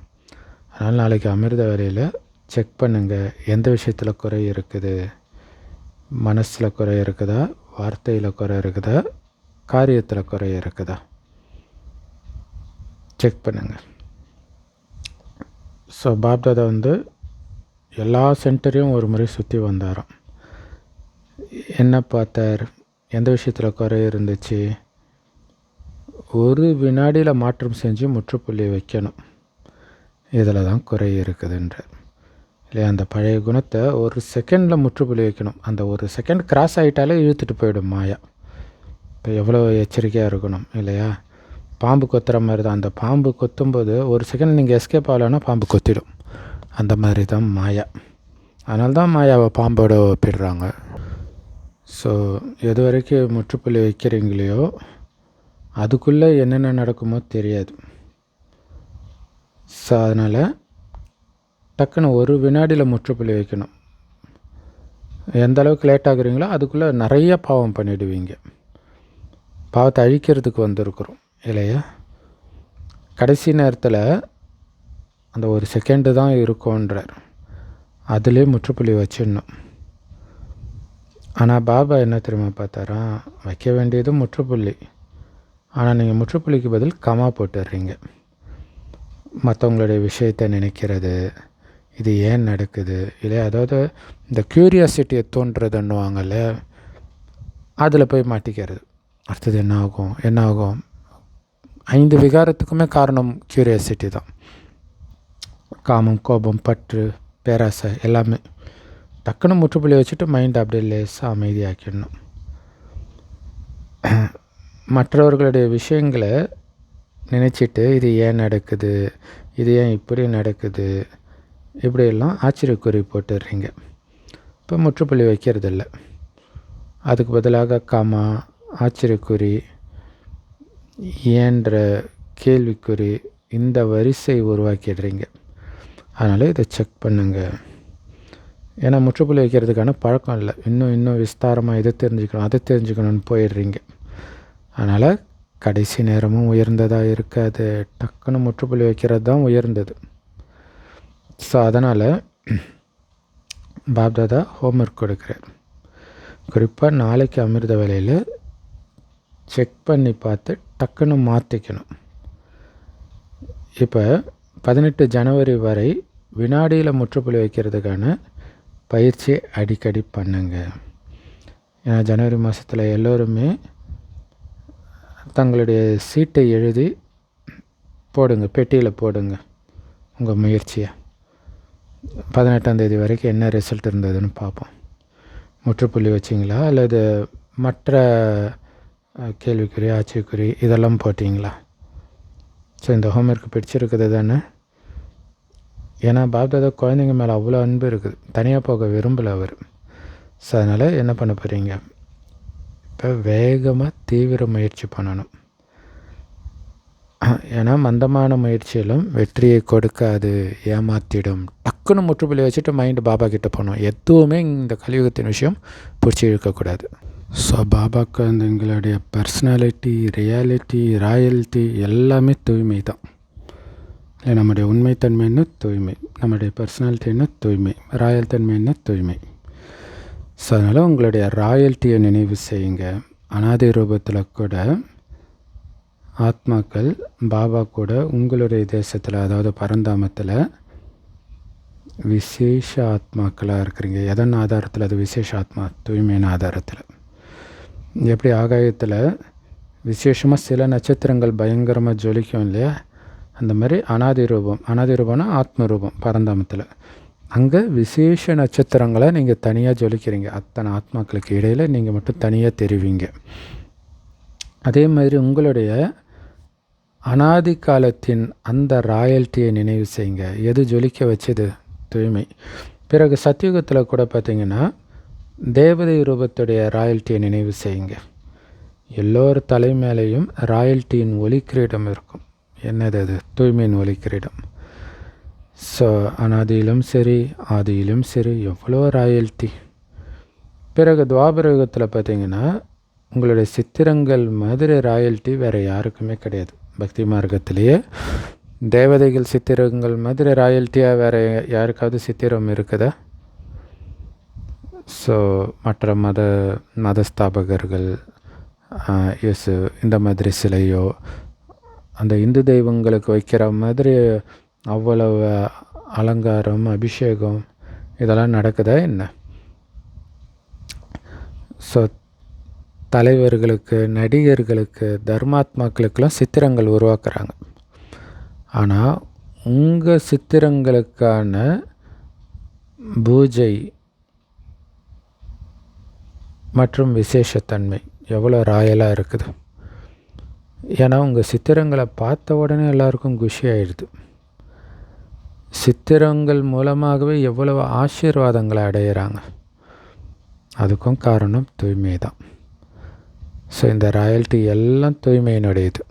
அதனால் நாளைக்கு அமிர்த வேலையில் செக் பண்ணுங்கள், எந்த விஷயத்தில் குறை இருக்குது, மனசில் குறை இருக்குதா, வார்த்தையில் குறை இருக்குதா, காரியத்தில் குறை இருக்குதா, செக் பண்ணுங்கள். ஸோ பாப்தாதா எல்லா சென்டரையும் ஒரு முறை சுற்றி வந்தாராம். என்ன பார்த்தார், எந்த விஷயத்தில் குறை இருந்துச்சு, ஒரு வினாடியில் மாற்றம் செஞ்சு முற்றுப்புள்ளி வைக்கணும், இதில் தான் குறை இருக்குதுன்றார் இல்லையா. அந்த பழைய குணத்தை ஒரு செகண்டில் முற்றுப்புள்ளி வைக்கணும். அந்த ஒரு செகண்ட் கிராஸ் ஆகிட்டாலே இழுத்துட்டு போயிடும் மாயா. இப்போ எவ்வளோ எச்சரிக்கையாக இருக்கணும் இல்லையா. பாம்பு கொத்துற மாதிரி தான், அந்த பாம்பு கொத்தும்போது ஒரு செகண்ட் நீங்கள் எஸ்கேப் ஆகலைன்னா பாம்பு கொத்திடும். அந்த மாதிரி தான் மாயா. அதனால தான் மாயாவை பாம்போட ஒப்பிடுறாங்க. ஸோ எது வரைக்கும் முற்றுப்புள்ளி வைக்கிறீங்களையோ அதுக்குள்ளே என்னென்ன நடக்குமோ தெரியாது. ஸோ அதனால் டக்குன்னு ஒரு வினாடியில் முற்றுப்புள்ளி வைக்கணும். எந்த அளவுக்கு லேட் ஆகுறீங்களோ அதுக்குள்ளே நிறைய பாவம் பண்ணிவிடுவீங்க. பாவத்தை அழிக்கிறதுக்கு வந்திருக்கிறோம் இல்லையா. கடைசி நேரத்தில் அந்த ஒரு செகண்டு தான் இருக்கும்ன்றார், அதிலே முற்றுப்புள்ளி வச்சிடணும். ஆனால் பாபா என்ன தெரியுமா பார்த்தாரா, வைக்க வேண்டியது முற்றுப்புள்ளி, ஆனால் நீங்கள் முற்றுப்புள்ளிக்கு பதில் கமா போட்டுடுறீங்க. மற்றவங்களுடைய விஷயத்தை நினைக்கிறது, இது ஏன் நடக்குது இல்லையா, அதாவது இந்த க்யூரியாசிட்டியை தோன்றதுன்னுவாங்கல்ல, அதில் போய் மாட்டிக்கிறது. அடுத்தது என்ன ஆகும் என்ன ஆகும். 5 விகாரத்துக்குமே காரணம் க்யூரியாசிட்டி தான். காமம், கோபம், பற்று, பேராசை எல்லாமே. டக்குன்னு முற்றுப்புள்ளி வச்சுட்டு மைண்ட் அப்படியே லேசாக அமைதியாக்கிடணும். மற்றவர்களுடைய விஷயங்களை நினச்சிட்டு இது ஏன் நடக்குது, இது ஏன் இப்படி நடக்குது, இப்படியெல்லாம் ஆச்சரியக்குறி போட்டுடுறீங்க. இப்போ முற்றுப்புள்ளி வைக்கிறதில்ல, அதுக்கு பதிலாக காமா, ஆச்சரியக்குறி, ஏன்ற கேள்விக்குறி, இந்த வரிசை உருவாக்கிடுறீங்க. அதனால் இதை செக் பண்ணுங்கள். ஏன்னா முற்றுப்புள்ளி வைக்கிறதுக்கான பழக்கம் இல்லை, இன்னும் விஸ்தாரமாக இதை தெரிஞ்சுக்கணும் அதை தெரிஞ்சுக்கணும்னு போயிடுறீங்க. அதனால் கடைசி நேரமும் உயர்ந்ததாக இருக்காது, டக்குன்னு முற்றுப்புள்ளி வைக்கிறது தான் உயர்ந்தது. ஸோ அதனால் பாப்தாதா ஹோம்ஒர்க் கொடுக்குறார். குறிப்பாக நாளைக்கு அமிர்த வேலையில் செக் பண்ணி பார்த்து டக்குன்னு மாற்றிக்கணும். இப்போ 18 ஜனவரி வரை வினாடியில் முற்றுப்புள்ளி வைக்கிறதுக்கான பயிற்சி அடிக்கடி பண்ணுங்க. ஏன்னா ஜனவரி மாதத்தில் எல்லோருமே தங்களுடைய சீட்டை எழுதி போடுங்க, பெட்டியில் போடுங்க உங்கள் முயற்சியை. 18ஆம் தேதி வரைக்கும் என்ன ரிசல்ட் இருந்ததுன்னு பார்ப்போம். முற்றுப்புள்ளி வச்சிங்களா அல்லது மற்ற கேள்விக்குறி, ஆச்சரியக்குறி இதெல்லாம் போட்டிங்களா? ஸோ இந்த ஹோம்ஒர்க் பிடிச்சிருக்குது தானே? ஏன்னா பாப்தாதா குழந்தைங்க மேலே அவ்வளோ அன்பு இருக்குது, தனியாக போக விரும்பலை அவர். ஸோ அதனால் என்ன பண்ண போகிறீங்க, இப்போ வேகமாக தீவிர முயற்சி பண்ணணும். ஏன்னா மந்தமான முயற்சியிலும் வெற்றியை கொடுக்காது, ஏமாற்றிடும். டக்குன்னு முற்றுப்புள்ளி வச்சுட்டு மைண்டு பாபா கிட்டே போகணும். எதுவுமே இந்த கலியுகத்தின் விஷயம் பிடிச்சி இழுக்கக்கூடாது. ஸோ பாபாவுக்கு எங்களுடைய பர்சனாலிட்டி, ரியாலிட்டி, ராயல்ட்டி எல்லாமே தூய்மை தான். இல்லை, நம்முடைய உண்மைத்தன்மைன்னு தூய்மை, நம்முடைய பர்சனாலிட்டின்னு தூய்மை, ராயல் தன்மைன்னு தூய்மை. ஸோ அதனால் உங்களுடைய ராயல்ட்டியை நினைவு செய்யுங்க. அனாதை ரூபத்தில் கூட ஆத்மாக்கள் பாபா கூட உங்களுடைய தேசத்தில், அதாவது பரந்தாமத்தில் விசேஷ ஆத்மாக்களாக இருக்கிறீங்க. எதன் ஆதாரத்தில்? அது விசேஷ ஆத்மா, தூய்மையான ஆதாரத்தில். எப்படி ஆகாயத்தில் விசேஷமாக சில நட்சத்திரங்கள் பயங்கரமாக ஜொலிக்கும் இல்லையா, அந்த மாதிரி அனாதி ரூபம், அனாதி ரூபம்னா ஆத்ம ரூபம் பரந்தாமத்தில், அங்கே விசேஷ நட்சத்திரங்களை நீங்கள் தனியாக ஜொலிக்கிறீங்க. அத்தனை ஆத்மாக்களுக்கு இடையில் நீங்கள் மட்டும் தனியாக தெரிவிங்க. அதே மாதிரி உங்களுடைய அனாதி காலத்தின் அந்த ராயல்ட்டியை நினைவு செய்யுங்க. எது ஜொலிக்க வச்சது? தூய்மை. பிறகு சத்தியுகத்தில் கூட பார்த்திங்கன்னா தேவதை ரூபத்துடைய ராயல்ட்டியை நினைவு செய்யுங்க. எல்லோர் தலை மேலேயும் ராயல்ட்டியின் ஒலிக்கிரீடம் இருக்கும். என்னது அது? தூய்மையின் ஒலிக்கிரீடம். ஸோ அனாதியிலும் சரி ஆதியிலும் சரி எவ்வளோ ராயல்ட்டி. பிறகு துவாபர யுகத்தில் பார்த்திங்கன்னா உங்களுடைய சித்திரங்கள் மாதிரி ராயல்ட்டி வேறு யாருக்குமே கிடையாது. பக்தி மார்க்கத்திலேயே தேவதைகள் சித்திரங்கள் மாதிரி ராயல்ட்டியாக வேறு யாருக்காவது சித்திரம் இருக்குதா? ஸோ மற்ற மதஸ்தாபகர்கள் இயேசு இந்த மாதிரி சிலையோ அந்த இந்து தெய்வங்களுக்கு வைக்கிற மாதிரி அவ்வளவு அலங்காரம் அபிஷேகம் இதெல்லாம் நடக்குதா என்ன? ஸோ தலைவர்களுக்கு நடிகர்களுக்கு தர்மாத்மாக்களுக்கெல்லாம் சித்திரங்கள் உருவாக்குறாங்க. ஆனால் உங்கள் சித்திரங்களுக்கான பூஜை மற்றும் விசேஷத்தன்மை எவ்வளோ ராயலாக இருக்குது. ஏன்னா உங்கள் சித்திரங்களை பார்த்த உடனே எல்லாருக்கும் குஷி ஆயிடுது. சித்திரங்கள் மூலமாகவே எவ்வளவு ஆசீர்வாதங்களை அடையிறாங்க. அதுக்கும் காரணம் தூய்மை தான். ஸோ இந்த ராயல்ட்டி எல்லாம் தூய்மையினுடையது.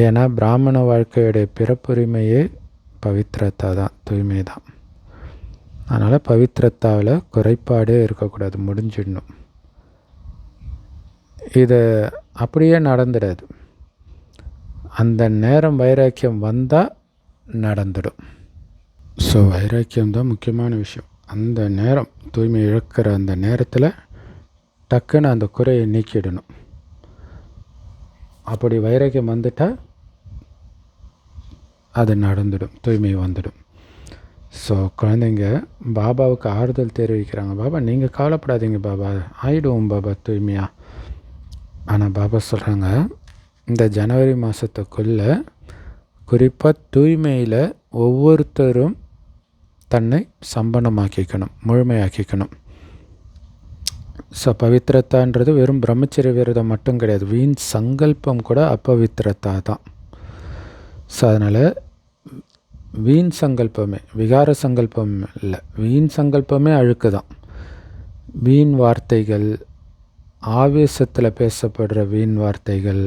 ஏன்னா பிராமண வாழ்க்கையுடைய பிறப்புரிமையே பவித்திரத்தா தான், தூய்மை தான். அதனால் பவித்திரத்தாவில் குறைபாடே இருக்கக்கூடாது, முடிஞ்சிடணும். இது அப்படியே நடந்துடாது. அந்த நேரம் வைராக்கியம் வந்தால் நடந்துடும். ஸோ வைராக்கியம் முக்கியமான விஷயம். அந்த நேரம் தூய்மை இழக்கிற அந்த நேரத்தில் டக்குன்னு அந்த குறையை நீக்கிடணும். அப்படி வைராக்கியம் வந்துட்டால் அது நடந்துடும், தூய்மை வந்துடும். ஸோ குழந்தைங்க பாபாவுக்கு ஆறுதல் தெரிவிக்கிறாங்க. பாபா நீங்கள் கவலைப்படாதீங்க பாபா, ஆயிடுவோம் பாபா தூய்மையாக. ஆனால் பாபா சொல்கிறாங்க, இந்த ஜனவரி மாதத்துக்குள்ளே குறிப்பாக தூய்மையில் ஒவ்வொருத்தரும் தன்னை சம்பன்னமாக்கிக்கணும், முழுமையாக்கிக்கணும். ஸோ பவித்திரத்தான்றது வெறும் பிரம்மச்சரிய விரதம் மட்டும் கிடையாது, வீண் சங்கல்பம் கூட அப்பவித்திரத்தா தான். ஸோ அதனால் வீண் சங்கல்பமே, விகார சங்கல்பம் இல்லை, வீண் சங்கல்பமே அழுக்கு தான். வீண் வார்த்தைகள், ஆவேசத்தில் பேசப்படுற வீண் வார்த்தைகள்,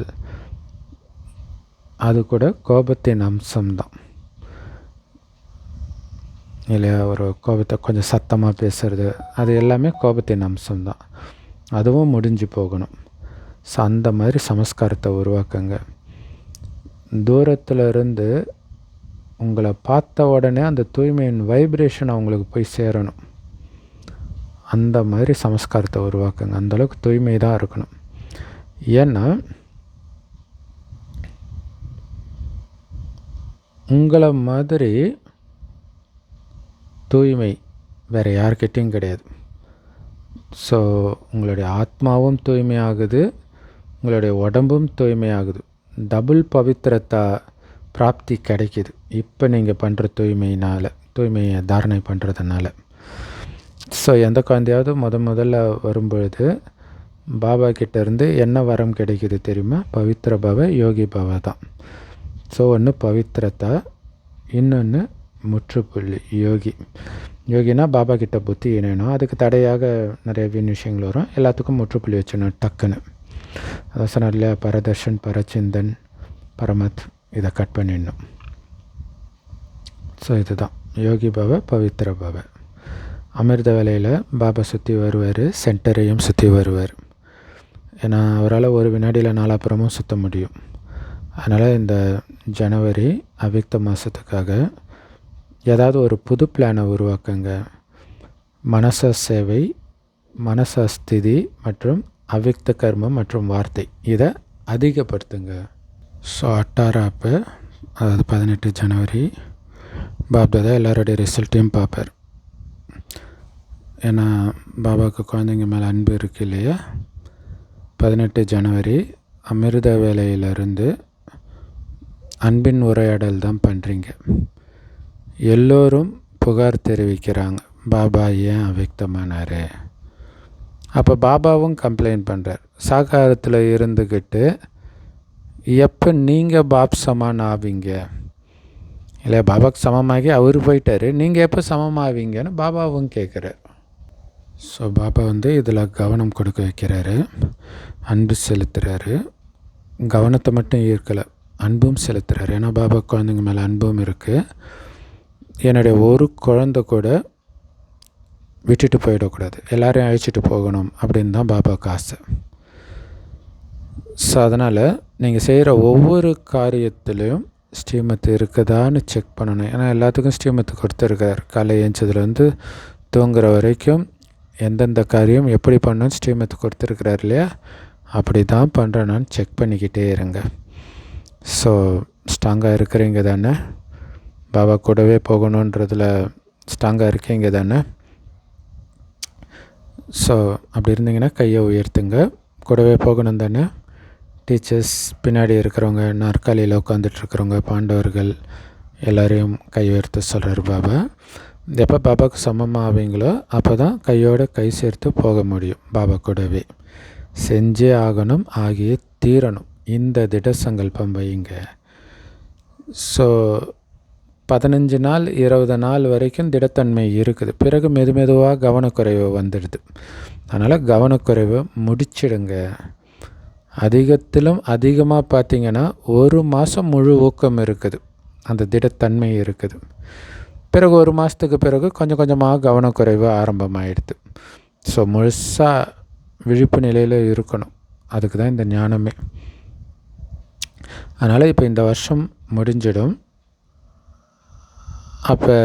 அது கூட கோபத்தின் அம்சம்தான் இல்லையா? ஒரு கோபத்தை கொஞ்சம் சத்தமாக பேசுகிறது, அது எல்லாமே கோபத்தின் அம்சம்தான். அதுவும் முடிஞ்சு போகணும். ஸோ அந்த மாதிரி சமஸ்காரத்தை உருவாக்குங்க. தூரத்தில் இருந்து உங்களை பார்த்த உடனே அந்த தூய்மையின் வைப்ரேஷன் அவங்களுக்கு போய் சேரணும். அந்த மாதிரி சமஸ்காரத்தை உருவாக்குங்க. அந்தளவுக்கு தூய்மை தான் இருக்கணும். ஏன்னா உங்களை மாதிரி தூய்மை வேறு யார்கிட்டையும் கிடையாது. ஸோ உங்களுடைய ஆத்மாவும் தூய்மையாகுது, உங்களுடைய உடம்பும் தூய்மையாகுது. டபுள் பவித்திரத்தா பிராப்தி கிடைக்கிது இப்போ நீங்கள் பண்ணுற தூய்மையை தாரணை பண்ணுறதுனால. ஸோ எந்த குழந்தையாவது முதல்ல வரும்பொழுது பாபா கிட்டேருந்து என்ன வரம் கிடைக்கிது தெரியுமா? பவித்திர பவ யோகி பவ தான். ஸோ ஒன்று பவித்திரத்தா, இன்னொன்று முற்றுப்புள்ளி யோகி. யோகினா பாபா கிட்ட புத்தி இணையணும். அதுக்கு தடையாக நிறைய வீண் விஷயங்கள் வரும். எல்லாத்துக்கும் முற்றுப்புள்ளி வச்சிடணும் டக்குன்னு. அதான் சொன்னார் இல்லையா, பரதர்ஷன், பரச்சிந்தன், பரமத், இதை கட் பண்ணிடணும். ஸோ இதுதான் யோகி பவ பவித்திர பவ. அமிர்த வேலையில் பாபா சுற்றி வருவார், சென்டரையும் சுற்றி வருவார். ஏன்னா அவரால் ஒரு வினாடியில் நாலாப்புறமும் சுற்ற முடியும். அதனால் இந்த ஜனவரி அவ்யக்த மாதத்துக்காக ஏதாவது ஒரு புது பிளானை உருவாக்குங்க. மனச சேவை, மனச ஸ்திதி மற்றும் அவ்யக்த கர்மம் மற்றும் வார்த்தை, இதை அதிகப்படுத்துங்க. ஸோ 18 ஆப்பு, அதாவது 18 ஜனவரி பாப்தாதா எல்லாருடைய ரிசல்ட்டையும் பார்ப்பார். ஏன்னா பாபாவுக்கு குழந்தைங்க மேலே அன்பு இருக்கு இல்லையா? 18 ஜனவரி அமிர்த வேலையிலிருந்து அன்பின் உரையாடல் தான் பண்ணுறீங்க. எல்லோரும் புகார் தெரிவிக்கிறாங்க, பாபா ஏன் அவ்யக்தமானார். அப்போ பாபாவும் கம்ப்ளைண்ட் பண்ணுறார். சாகாரத்தில் இருந்துக்கிட்டு எப்போ நீங்கள் பாப் சமான் ஆவீங்க? இல்லை, பாபாவுக்கு சமமாகி அவர் போயிட்டார், நீங்கள் எப்போ சமமாவீங்கன்னு பாபாவும் கேட்குறார். ஸோ பாபா இதில் கவனம் கொடுக்க வைக்கிறாரு, அன்பு செலுத்துகிறாரு. கவனத்தை மட்டும் ஈர்க்கலை, அன்பும் செலுத்துகிறாரு. ஏன்னா பாபா குழந்தைங்க மேலே அன்பும் இருக்குது. என்னுடைய ஒரு குழந்தை கூட விட்டுட்டு போயிடக்கூடாது, எல்லாரையும் அழைச்சிட்டு போகணும் அப்படின்னு தான் பாபாவுக்கு ஆசை. ஸோ அதனால் நீங்கள் செய்கிற ஒவ்வொரு காரியத்துலேயும் ஸ்ரீமத் இருக்குதான்னு செக் பண்ணணும். ஏன்னா எல்லாத்துக்கும் ஸ்ரீமத்து கொடுத்துருக்கார். காலை ஏஞ்சதுலேருந்து தூங்குற வரைக்கும் எந்தெந்த காரியம் எப்படி பண்ணணும்னு ஸ்ரீமத்து கொடுத்துருக்குறாரு இல்லையா? அப்படி தான் பண்ணுறேன்னு செக் பண்ணிக்கிட்டே இருங்க. ஸோ ஸ்ட்ராங்காக இருக்கிறீங்க தானே? பாபா கூடவே போகணுன்றதில் ஸ்ட்ராங்காக இருக்கீங்க தானே? ஸோ அப்படி இருந்தீங்கன்னா கையை உயர்த்துங்க. கூடவே போகணும் தானே? டீச்சர்ஸ், பின்னாடி இருக்கிறவங்க, நாற்காலியில் உட்காந்துட்ருக்கிறவங்க, பாண்டவர்கள் எல்லோரையும் கை உயர்த்த சொல்கிறார் பாபா. எப்போ பாபாவுக்கு சமமாக ஆவீங்களோ அப்போ தான் கையோடு கை சேர்த்து போக முடியும் பாபா கூடவே. செஞ்சே ஆகணும், ஆகியே தீரணும், இந்த திட சங்கல்பம் வைங்க. ஸோ 15 நாள் 20 நாள் வரைக்கும் திடத்தன்மை இருக்குது. பிறகு மெதுவாக கவனக்குறைவு வந்துடுது. அதனால் கவனக்குறைவை முடிச்சிடுங்க. அதிகத்திலும் அதிகமாக பார்த்திங்கன்னா 1 மாதம் முழு ஊக்கம் இருக்குது, அந்த திடத்தன்மை இருக்குது. பிறகு 1 மாதத்துக்கு பிறகு கொஞ்சம் கொஞ்சமாக கவனக்குறைவு ஆரம்பமாகிடுது. ஸோ முழுசாக விழிப்பு நிலையில் இருக்கணும், அதுக்கு தான் இந்த ஞானமே. அதனால் இப்போ இந்த வருஷம் முடிஞ்சிடும். அப்போ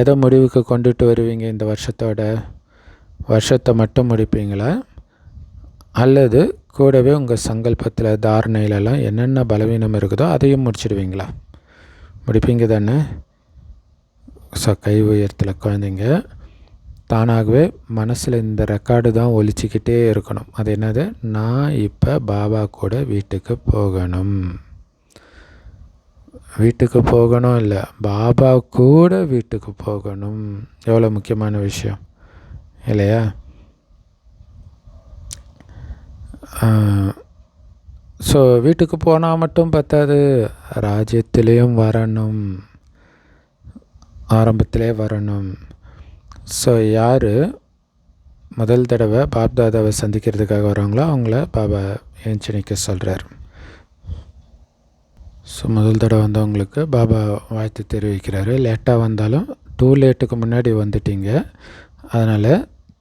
எதை முடிவுக்கு கொண்டுட்டு வருவீங்க? இந்த வருஷத்தை மட்டும் முடிப்பீங்களா? அல்லது கூடவே உங்கள் சங்கல்பத்தில், தாரணையிலலாம் என்னென்ன பலவீனம் இருக்குதோ அதையும் முடிச்சிடுவீங்களா? முடிப்பீங்க தானே? ஸோ கை உயர்த்தில் குழந்தைங்க தானாகவே மனசில் இந்த ரெக்கார்டு தான் ஒலிச்சிக்கிட்டே இருக்கணும். அது என்னது? நான் இப்போ பாபா கூட வீட்டுக்கு போகணும். வீட்டுக்கு போகணும் இல்லை, பாபா கூட வீட்டுக்கு போகணும். எவ்வளோ முக்கியமான விஷயம் இல்லையா? ஸோ வீட்டுக்கு போனால் மட்டும் பத்தாது, ராஜ்யத்திலையும் வரணும், ஆரம்பத்திலே வரணும். ஸோ யார் முதல் தடவை பாப்தாதாவை சந்திக்கிறதுக்காக வராங்களோ அவங்கள பாபா ஏஞ்சி நிற்க சொல்கிறார். ஸோ முதல் தடவை வந்தவங்களுக்கு பாபா வாழ்த்து தெரிவிக்கிறாரு. லேட்டாக வந்தாலும் டூ லேட்டுக்கு முன்னாடி வந்துட்டீங்க, அதனால்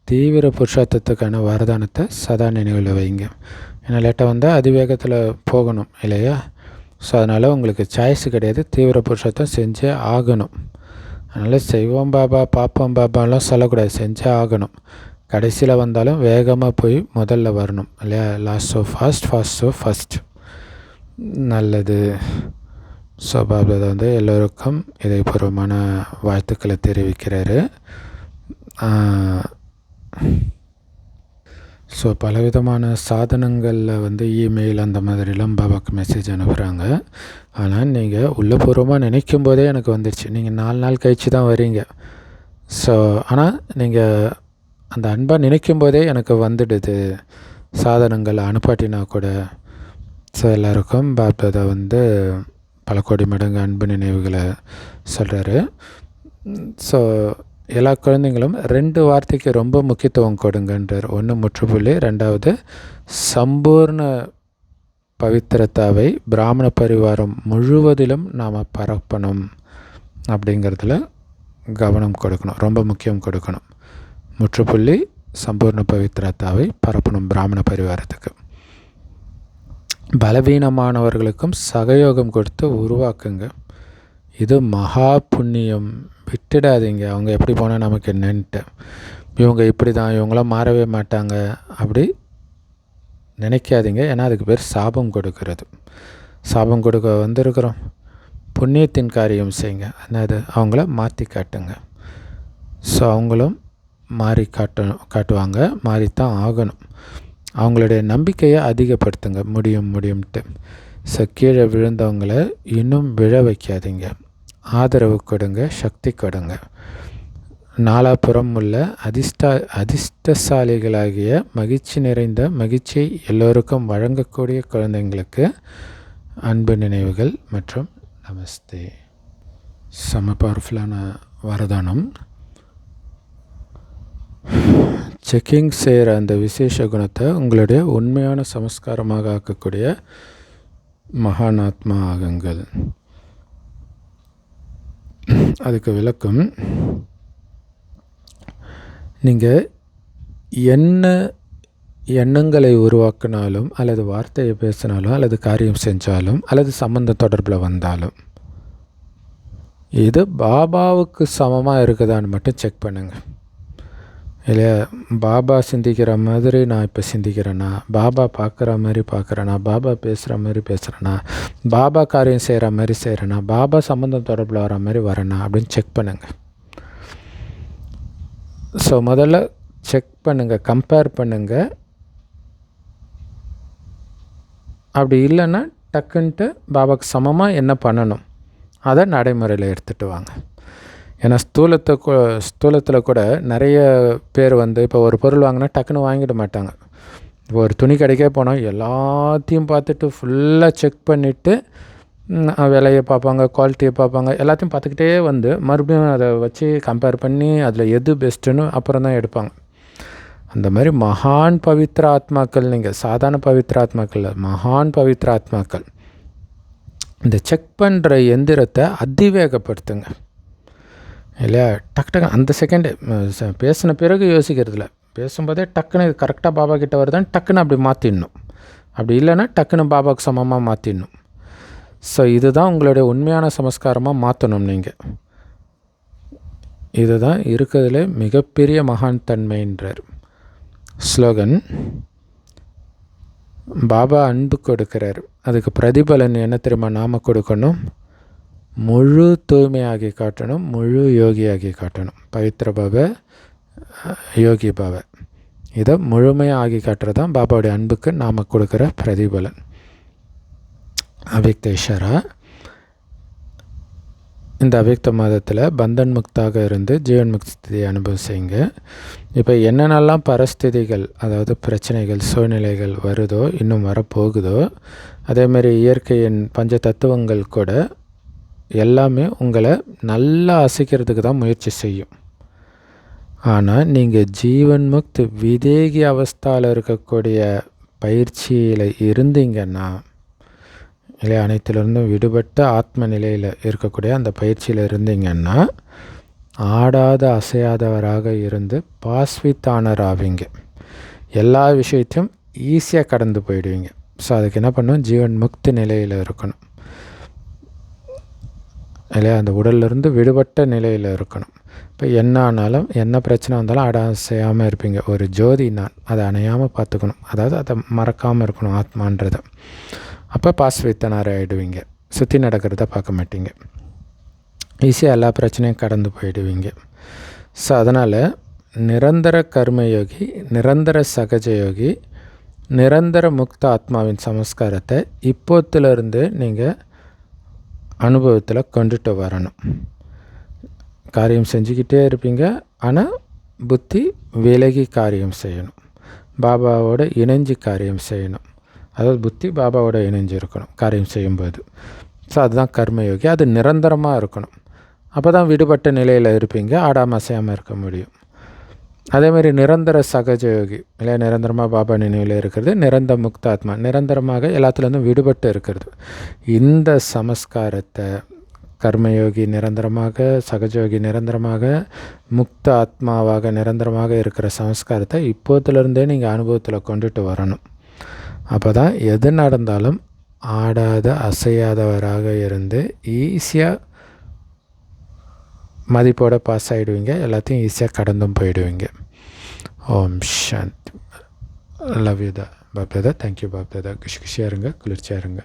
தீவிர புருஷார்த்தத்துக்கான வரதானத்தை சதா நினைவில் வைங்க. ஏன்னா லேட்டாக வந்தால் அதிவேகத்தில் போகணும் இல்லையா? ஸோ அதனால் உங்களுக்கு சாய்ஸு கிடையாது, தீவிர புருஷார்த்தம் செஞ்சே ஆகணும். அதனால் செய்வோம் பாபா, பார்ப்போம் பாபாலாம் சொல்லக்கூடாது, செஞ்சே ஆகணும். கடைசியில் வந்தாலும் வேகமாக போய் முதல்ல வரணும் இல்லையா? Last so fast, fast so first. நல்லது. ஸோ பாபா எல்லோருக்கும் இதயபூர்வமான வாழ்த்துக்களை தெரிவிக்கிறாரு. ஸோ பலவிதமான சாதனங்களில் இமெயில் அந்த மாதிரிலாம் பாபாவுக்கு மெசேஜ் அனுப்புகிறாங்க. ஆனால் நீங்கள் உள்ளபூர்வமாக நினைக்கும் போதே எனக்கு வந்துடுச்சு. நீங்கள் 4 நாள் கழித்து தான் வரீங்க. ஸோ ஆனால் நீங்கள் அந்த அன்பாக நினைக்கும் போதே எனக்கு வந்துடுது, சாதனங்கள் அனுப்பாட்டினா கூட. ஸோ எல்லாருக்கும் பாப்தாதா பல கோடி மடங்கு அன்பு நினைவுகளை சொல்கிறாரு. ஸோ எல்லா குழந்தைங்களும் 2 வார்த்தைக்கு ரொம்ப முக்கியத்துவம் கொடுங்கன்றார். 1 முற்றுப்புள்ளி, 2வது சம்பூர்ண பவித்திரத்தாவை பிராமண பரிவாரம் முழுவதிலும் நாம் பரப்பணும் அப்படிங்கிறதுல கவனம் கொடுக்கணும், ரொம்ப முக்கியம் கொடுக்கணும். முற்றுப்புள்ளி, சம்பூர்ண பவித்திரத்தாவை பரப்பணும் பிராமண பரிவாரத்துக்கு. பலவீனமானவர்களுக்கும் சகயோகம் கொடுத்து உருவாக்குங்க. இது மகா புண்ணியம். விட்டுடாதீங்க, அவங்க எப்படி போனால் நமக்கு என்னன்ட்டு, இவங்க இப்படி தான், இவங்களாம் மாறவே மாட்டாங்க அப்படி நினைக்காதீங்க. ஏன்னா அதுக்கு பேர் சாபம் கொடுக்கறது. சாபம் கொடுக்க வந்திருக்கிறோம், புண்ணியத்தின் காரியம் செய்யுங்க. என்னது? அவங்கள மாற்றி காட்டுங்க. ஸோ அவங்களும் மாறி காட்டுவாங்க, மாறித்தான் ஆகணும். அவங்களுடைய நம்பிக்கையை அதிகப்படுத்துங்க, முடியும்ட்டு. ஸோ கீழே விழுந்தவங்களை இன்னும் விழ வைக்காதீங்க, ஆதரவு கொடுங்க, சக்தி கொடுங்க. நாலாபுறம் உள்ள அதிர்ஷ்டசாலிகளாகிய மகிழ்ச்சி நிறைந்த மகிழ்ச்சியை எல்லோருக்கும் வழங்கக்கூடிய குழந்தைங்களுக்கு அன்பு நினைவுகள் மற்றும் நமஸ்தே. செம பவர்ஃபுல்லான வரதானம். செக்கிங் செய்கிற அந்த விசேஷ குணத்தை உங்களுடைய உண்மையான சமஸ்காரமாக ஆக்கக்கூடிய மகானாத்மா ஆகுங்கள். அதுக்கு விளக்கம், நீங்கள் என்ன எண்ணங்களை உருவாக்கினாலும் அல்லது வார்த்தையை பேசினாலும் அல்லது காரியம் செஞ்சாலும் அல்லது சம்பந்த தொடர்பில் வந்தாலும் இது பாபாவுக்கு சமமாக இருக்குதான்னு மட்டும் செக் பண்ணுங்கள். இல்லையா, பாபா சிந்திக்கிற மாதிரி நான் இப்போ சிந்திக்கிறேன்னா, பாபா பார்க்குற மாதிரி பார்க்குறேன்னா, பாபா பேசுகிற மாதிரி பேசுகிறேன்னா, பாபா காரியம் செய்கிற மாதிரி செய்கிறேன்னா, பாபா சம்பந்தம் தொடர்பில் வர மாதிரி வரேன்னா அப்படின்னு செக் பண்ணுங்கள். ஸோ முதல்ல செக் பண்ணுங்கள், கம்பேர் பண்ணுங்கள். அப்படி இல்லைன்னா டக்குன்ட்டு பாபாவுக்கு சமமாக என்ன பண்ணணும் அதை நடைமுறையில் எடுத்துகிட்டு வாங்க. ஏன்னா ஸ்தூலத்தில் கூட நிறைய பேர் இப்போ ஒரு பொருள் வாங்கினா டக்குன்னு வாங்கிட மாட்டாங்க. இப்போ ஒரு துணி கடைக்கே போனால் எல்லாத்தையும் பார்த்துட்டு ஃபுல்லாக செக் பண்ணிவிட்டு விலையை பார்ப்பாங்க, குவாலிட்டியை பார்ப்பாங்க, எல்லாத்தையும் பார்த்துக்கிட்டே மறுபடியும் அதை வச்சு கம்பேர் பண்ணி அதில் எது பெஸ்ட்டுன்னு அப்புறம் தான் எடுப்பாங்க. அந்த மாதிரி மகான் பவித்ர ஆத்மாக்கள், நீங்கள் சாதாரண பவித்ர ஆத்மாக்கள், மகான் பவித்ர ஆத்மாக்கள், இந்த செக் பண்ணுற எந்திரத்தை அதிவேகப்படுத்துங்க. இல்லையா, டக்கு அந்த செகண்டு பேசின பிறகு யோசிக்கிறதில்ல, பேசும்போதே டக்குன்னு இது கரெக்டாக பாபா கிட்டே வருதான்னு டக்குன்னு அப்படி மாற்றிடணும். அப்படி இல்லைன்னா டக்குன்னு பாபாவுக்கு சமமாக மாற்றிடணும். ஸோ இதுதான் உங்களுடைய உண்மையான சமஸ்காரமாக மாற்றணும். நீங்கள் இதுதான் இருக்கிறதுல மிகப்பெரிய மகான் தன்மைன்றார். ஸ்லோகன், பாபா அன்பு கொடுக்கிறார், அதுக்கு பிரதிபலன் என்ன தெரியுமா? நாம் கொடுக்கணும், முழு தூய்மையாகி காட்டணும், முழு யோகியாகி காட்டணும். பவித்ர பாப, யோகி பாப, இதை முழுமையாக ஆகி காட்டுறது தான் பாபாவுடைய அன்புக்கு நாம் கொடுக்குற பிரதிபலன். அவ்யக்த இஷாரா. இந்த அவ்யக்த மாதத்தில் பந்தன் முக்தாக இருந்து ஜீவன் முக்தியை அனுபவிச்சிங்க. இப்போ என்னென்னலாம் பரஸ்திதிகள், அதாவது பிரச்சனைகள், சூழ்நிலைகள் வருதோ, இன்னும் வரப்போகுதோ, அதேமாதிரி இயற்கையின் பஞ்ச தத்துவங்கள் கூட எல்லாமே உங்களை நல்லா அசைக்கிறதுக்கு தான் முயற்சி செய்யும். ஆனால் நீங்கள் ஜீவன் முக்த் விதேகி அவஸ்தாவில் இருக்கக்கூடிய பயிற்சியில் இருந்தீங்கன்னா, இல்லை அனைத்திலிருந்தும் விடுபட்ட ஆத்ம நிலையில் இருக்கக்கூடிய அந்த பயிற்சியில் இருந்தீங்கன்னா, ஆடாத அசையாதவராக இருந்து பாஸ்வித்தானர் ஆவீங்க. எல்லா விஷயத்தையும் ஈஸியாக கடந்து போயிடுவீங்க. ஸோ அதுக்கு என்ன பண்ணணும்? ஜீவன் முக்தி நிலையில் இருக்கணும். இல்லையா, அந்த உடல்லிருந்து விடுபட்ட நிலையில் இருக்கணும். இப்போ என்ன ஆனாலும், என்ன பிரச்சனை வந்தாலும் செய்யாமல் இருப்பீங்க. ஒரு ஜோதி நான், அதை அணையாமல் பார்த்துக்கணும், அதாவது அதை மறக்காமல் இருக்கணும் ஆத்மான்றதை. அப்போ பாஸ்வித்தனார் ஆகிடுவீங்க. சுற்றி நடக்கிறத பார்க்க மாட்டீங்க, ஈஸியாக எல்லா பிரச்சனையும் கடந்து போயிடுவீங்க. ஸோ அதனால் நிரந்தர கர்மயோகி, நிரந்தர சகஜயோகி, நிரந்தர முக்த ஆத்மாவின் சமஸ்காரத்தை இப்போத்திலிருந்து நீங்கள் அனுபவத்தில் கொண்டுட்டு வரணும். காரியம் செஞ்சுக்கிட்டே இருப்பீங்க, ஆனால் புத்தி விலகி காரியம் செய்யணும். பாபாவோட இணைஞ்சு காரியம் செய்யணும். அதாவது புத்தி பாபாவோட இணைஞ்சு இருக்கணும் காரியம் செய்யும்போது. ஸோ அதுதான் கர்மயோகி. அது நிரந்தரமாக இருக்கணும். அப்போ தான் விடுபட்ட நிலையில் இருப்பீங்க, ஆடாமல் அசையாமல் இருக்க முடியும். அதேமாதிரி நிரந்தர சகஜயோகி, இல்லை நிரந்தரமாக பாபா நினைவில் இருக்கிறது, நிரந்தர முக்தாத்மா, நிரந்தரமாக எல்லாத்துலேருந்தும் விடுபட்டு இருக்கிறது. இந்த சமஸ்காரத்தை கர்மயோகி நிரந்தரமாக, சகஜயோகி நிரந்தரமாக, முக்த ஆத்மாவாக நிரந்தரமாக இருக்கிற சமஸ்காரத்தை இப்போத்திலிருந்தே நீங்கள் அனுபவத்தில் கொண்டுட்டு வரணும். அப்போ தான் எது நடந்தாலும் ஆடாத அசையாதவராக இருந்து ஈஸியாக மதிப்போட பாஸ் ஆகிடுவீங்க, எல்லாத்தையும் ஈஸியாக கடந்தும் போயிடுவீங்க. ஓம் சாந்தி. லவ் யூ தா பாப்தாதா. தேங்க்யூ பாப்தாதா. குஷியாக இருங்க, குளிர்ச்சியாக இருங்க.